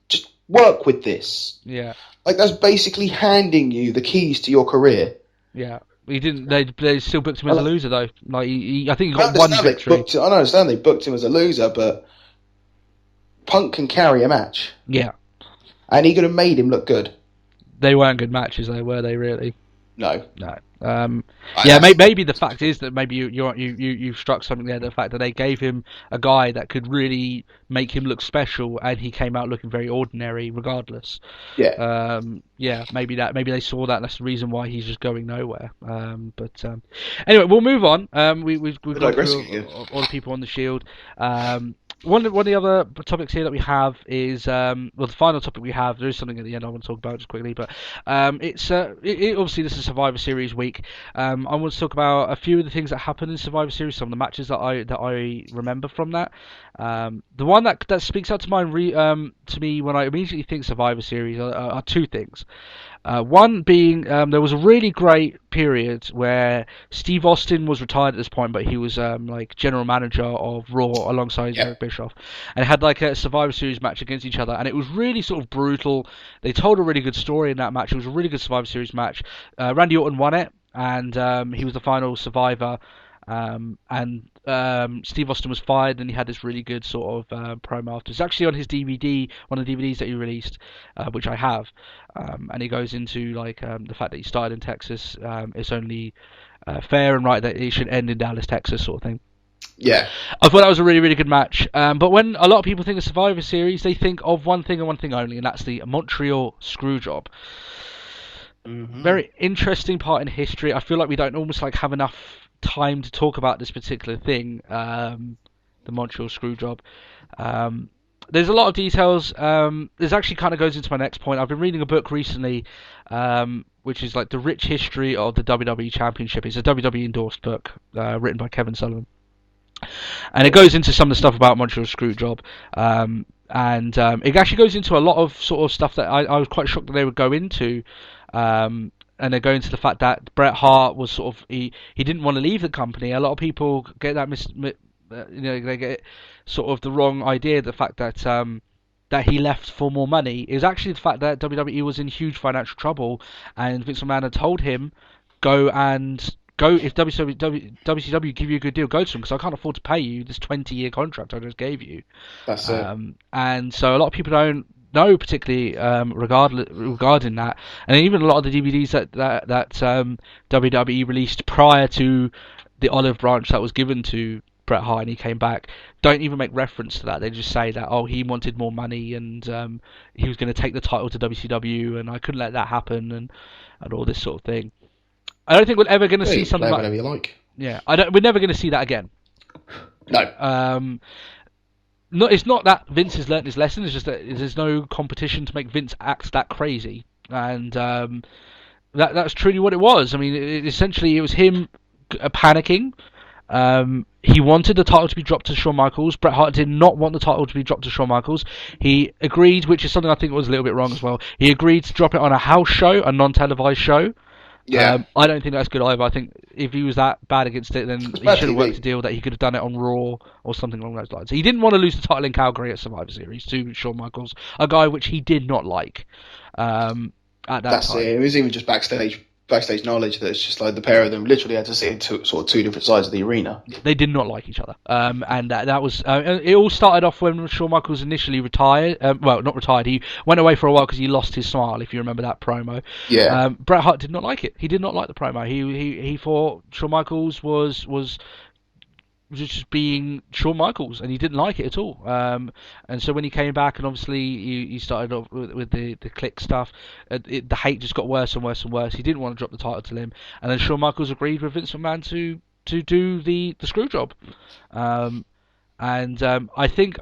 just work with this? Yeah. That's basically handing you the keys to your career. Yeah, he didn't. They still booked him as a loser though. I think he got one victory. I understand they booked him as a loser, but Punk can carry a match. Yeah, and he could have made him look good. They weren't good matches, though, were they? Really? No. Maybe the fact is that maybe you've struck something there. The fact that they gave him a guy that could really make him look special, and he came out looking very ordinary, regardless. Yeah. Maybe they saw that. And that's the reason why he's just going nowhere. Anyway, we'll move on. We've got all the people on the Shield. one of the other topics here that we have is the final topic we have. There is something at the end I want to talk about just quickly, but obviously this is Survivor Series week. I want to talk about a few of the things that happened in Survivor Series, some of the matches that I remember from that. The one that speaks out to mind to me when I immediately think Survivor Series are two things. One being there was a really great period where Steve Austin was retired at this point, but he was like general manager of Raw alongside Eric Bischoff, and had like a Survivor Series match against each other, and it was really sort of brutal. They told a really good story in that match. It was a really good Survivor Series match. Randy Orton won it, and he was the final survivor. And Steve Austin was fired, and he had this really good sort of promo after. It's actually on his DVD, one of the DVDs that he released, which I have, and he goes into like the fact that he started in Texas. It's only fair and right that it should end in Dallas, Texas, sort of thing. Yeah, I thought that was a really, really good match. But when a lot of people think of Survivor Series, they think of one thing and one thing only, and that's the Montreal Screwjob. Mm-hmm. Very interesting part in history. I feel like we don't almost like have enough time to talk about this particular thing, the Montreal Screwjob. There's a lot of details. This actually kind of goes into my next point. I've been reading a book recently, which is like the rich history of the WWE Championship. It's a WWE endorsed book written by Kevin Sullivan, and it goes into some of the stuff about Montreal Screwjob. And it actually goes into a lot of sort of stuff that I was quite shocked that they would go into. And they go into the fact that Bret Hart was sort of he didn't want to leave the company. A lot of people get that they get sort of the wrong idea. The fact that that he left for more money is actually the fact that WWE was in huge financial trouble, and Vince McMahon had told him, go if WCW give you a good deal, go to them, because I can't afford to pay you this 20-year contract I just gave you. That's it. And so a lot of people don't know particularly regarding that, and even a lot of the DVDs that WWE released prior to the olive branch that was given to Bret Hart and he came back don't even make reference to that. They just say that he wanted more money and he was going to take the title to WCW and I couldn't let that happen and all this sort of thing. I don't think we're ever going to see something whatever you like. Yeah, we're never going to see that again. No. No, it's not that Vince has learnt his lesson. It's just that there's no competition to make Vince act that crazy, and that's truly what it was. I mean, essentially, it was him panicking. He wanted the title to be dropped to Shawn Michaels. Bret Hart did not want the title to be dropped to Shawn Michaels. He agreed, which is something I think was a little bit wrong as well. He agreed to drop it on a house show, a non-televised show. Yeah. I don't think that's good either. I think if he was that bad against it, then he should have worked a deal that he could have done it on Raw or something along those lines. He didn't want to lose the title in Calgary at Survivor Series to Shawn Michaels, a guy which he did not like at that That's time. it. It was even just backstage knowledge that it's just like the pair of them literally had to sit in two different sides of the arena. They did not like each other, and that was it. All started off when Shawn Michaels initially retired. Well, not retired. He went away for a while because he lost his smile. If you remember that promo. Yeah. Bret Hart did not like it. He did not like the promo. He thought Shawn Michaels was just being Shawn Michaels, and he didn't like it at all. And so when he came back, and obviously he started off with the click stuff, the hate just got worse and worse and worse. He didn't want to drop the title to him, and then Shawn Michaels agreed with Vince McMahon to do the screw job. And I think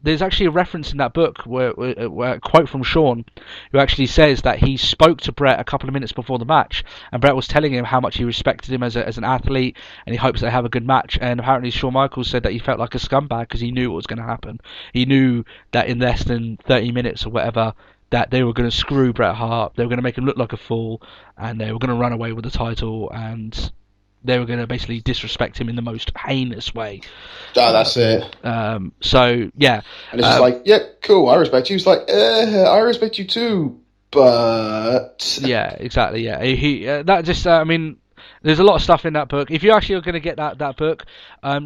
there's actually a reference in that book where a quote from Shawn, who actually says that he spoke to Bret a couple of minutes before the match, and Bret was telling him how much he respected him as an athlete, and he hopes they have a good match. And apparently Shawn Michaels said that he felt like a scumbag because he knew what was going to happen. He knew that in less than 30 minutes or whatever, that they were going to screw Bret Hart, they were going to make him look like a fool, and they were going to run away with the title, and they were going to basically disrespect him in the most heinous way. Oh, that's it. So, yeah. And it's just like, yeah, cool, I respect you. It's like, I respect you too, but... Yeah, exactly, yeah. That just, I mean, there's a lot of stuff in that book. If you actually are going to get that book,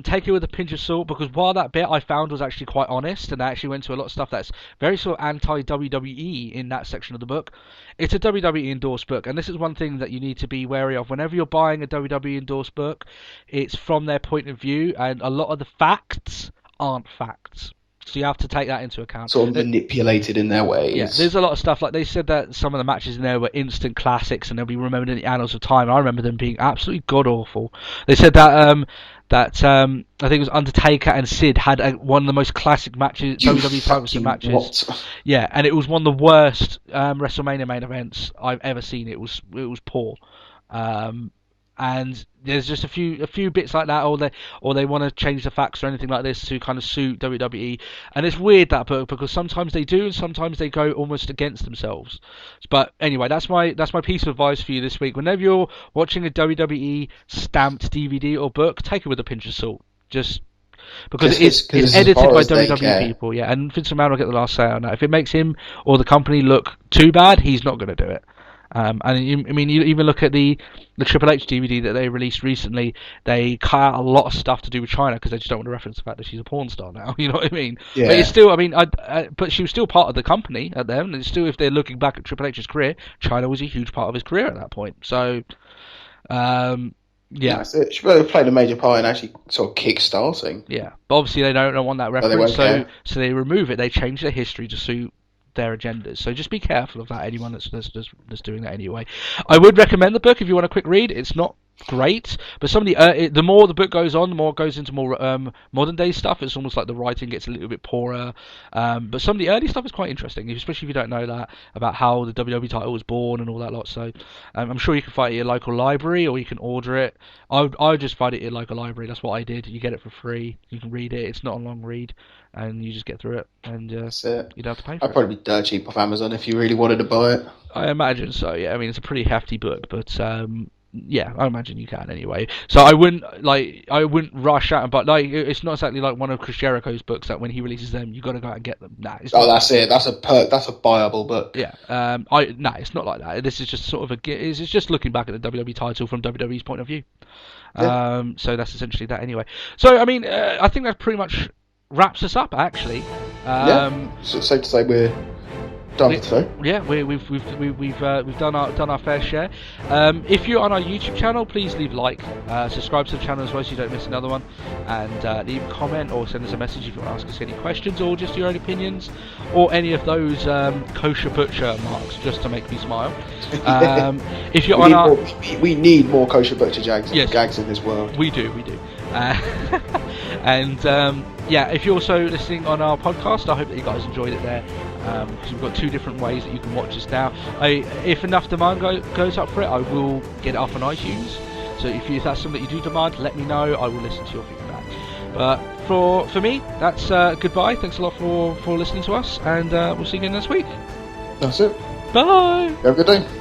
take it with a pinch of salt, because while that bit I found was actually quite honest, and I actually went to a lot of stuff that's very sort of anti-WWE in that section of the book, it's a WWE endorsed book, and this is one thing that you need to be wary of. Whenever you're buying a WWE endorsed book, it's from their point of view, and a lot of the facts aren't facts. So you have to take that into account. Sort of manipulated in their ways. Yeah, there's a lot of stuff. Like they said that some of the matches in there were instant classics and they'll be remembered in the annals of time. I remember them being absolutely god awful. They said that that I think it was Undertaker and Sid had one of the most classic matches, WWE title matches. What? Yeah, and it was one of the worst WrestleMania main events I've ever seen. It was poor. And there's just a few bits like that, or they want to change the facts or anything like this to kind of suit WWE, and it's weird that book because sometimes they do and sometimes they go almost against themselves. But anyway, that's my piece of advice for you this week. Whenever you're watching a WWE stamped DVD or book, take it with a pinch of salt. Just because it's edited by WWE people, yeah. And Vince McMahon will get the last say on that. If it makes him or the company look too bad, he's not going to do it. You even look at the Triple H DVD that they released recently. They cut out a lot of stuff to do with China because they just don't want to reference the fact that she's a porn star now. You know what I mean? Yeah. But it's still, but she was still part of the company at them. And still, if they're looking back at Triple H's career, China was a huge part of his career at that point. So, yeah. She played a major part in actually sort of kick-starting. Yeah, but obviously they don't want that reference, so they remove it. They change their history to suit their agendas. So just be careful of that. Anyone that's doing that anyway. I would recommend the book if you want a quick read. It's not great, but some of the more the book goes on, the more it goes into more modern day stuff. It's almost like the writing gets a little bit poorer. But some of the early stuff is quite interesting, especially if you don't know that about how the WWE title was born and all that lot. So I'm sure you can find it at your local library or you can order it. I would just find it at your local library. That's what I did. You get it for free. You can read it. It's not a long read. And you just get through it, and that's it. You don't have to pay for it. I'd probably be dirt cheap off Amazon if you really wanted to buy it. I imagine so, yeah. I mean, it's a pretty hefty book, but yeah, I imagine you can anyway. So I wouldn't rush out and buy. It's not exactly like one of Chris Jericho's books that when he releases them, you got to go out and get them. Nah, that's it. That's a buyable book. Yeah. It's not like that. This is just sort of it's just looking back at the WWE title from WWE's point of view. Yeah. So that's essentially that anyway. So I mean, I think that pretty much wraps us up actually. So safe to say we're done today. Yeah, we've done our fair share. If you're on our YouTube channel, please leave a like, subscribe to the channel as well so you don't miss another one, and leave a comment or send us a message if you want to ask us any questions or just your own opinions or any of those Kosher Butcher marks just to make me smile. If you're we need more Kosher Butcher gags in this world. We do. And yeah, if you're also listening on our podcast, I hope that you guys enjoyed it there, because we've got two different ways that you can watch us now. If enough demand goes up for it, I will get it up on iTunes. So if that's something that you do demand, let me know. I will listen to your feedback. But for me, that's goodbye. Thanks a lot for listening to us, and we'll see you again next week. That's it. Bye. Have a good day.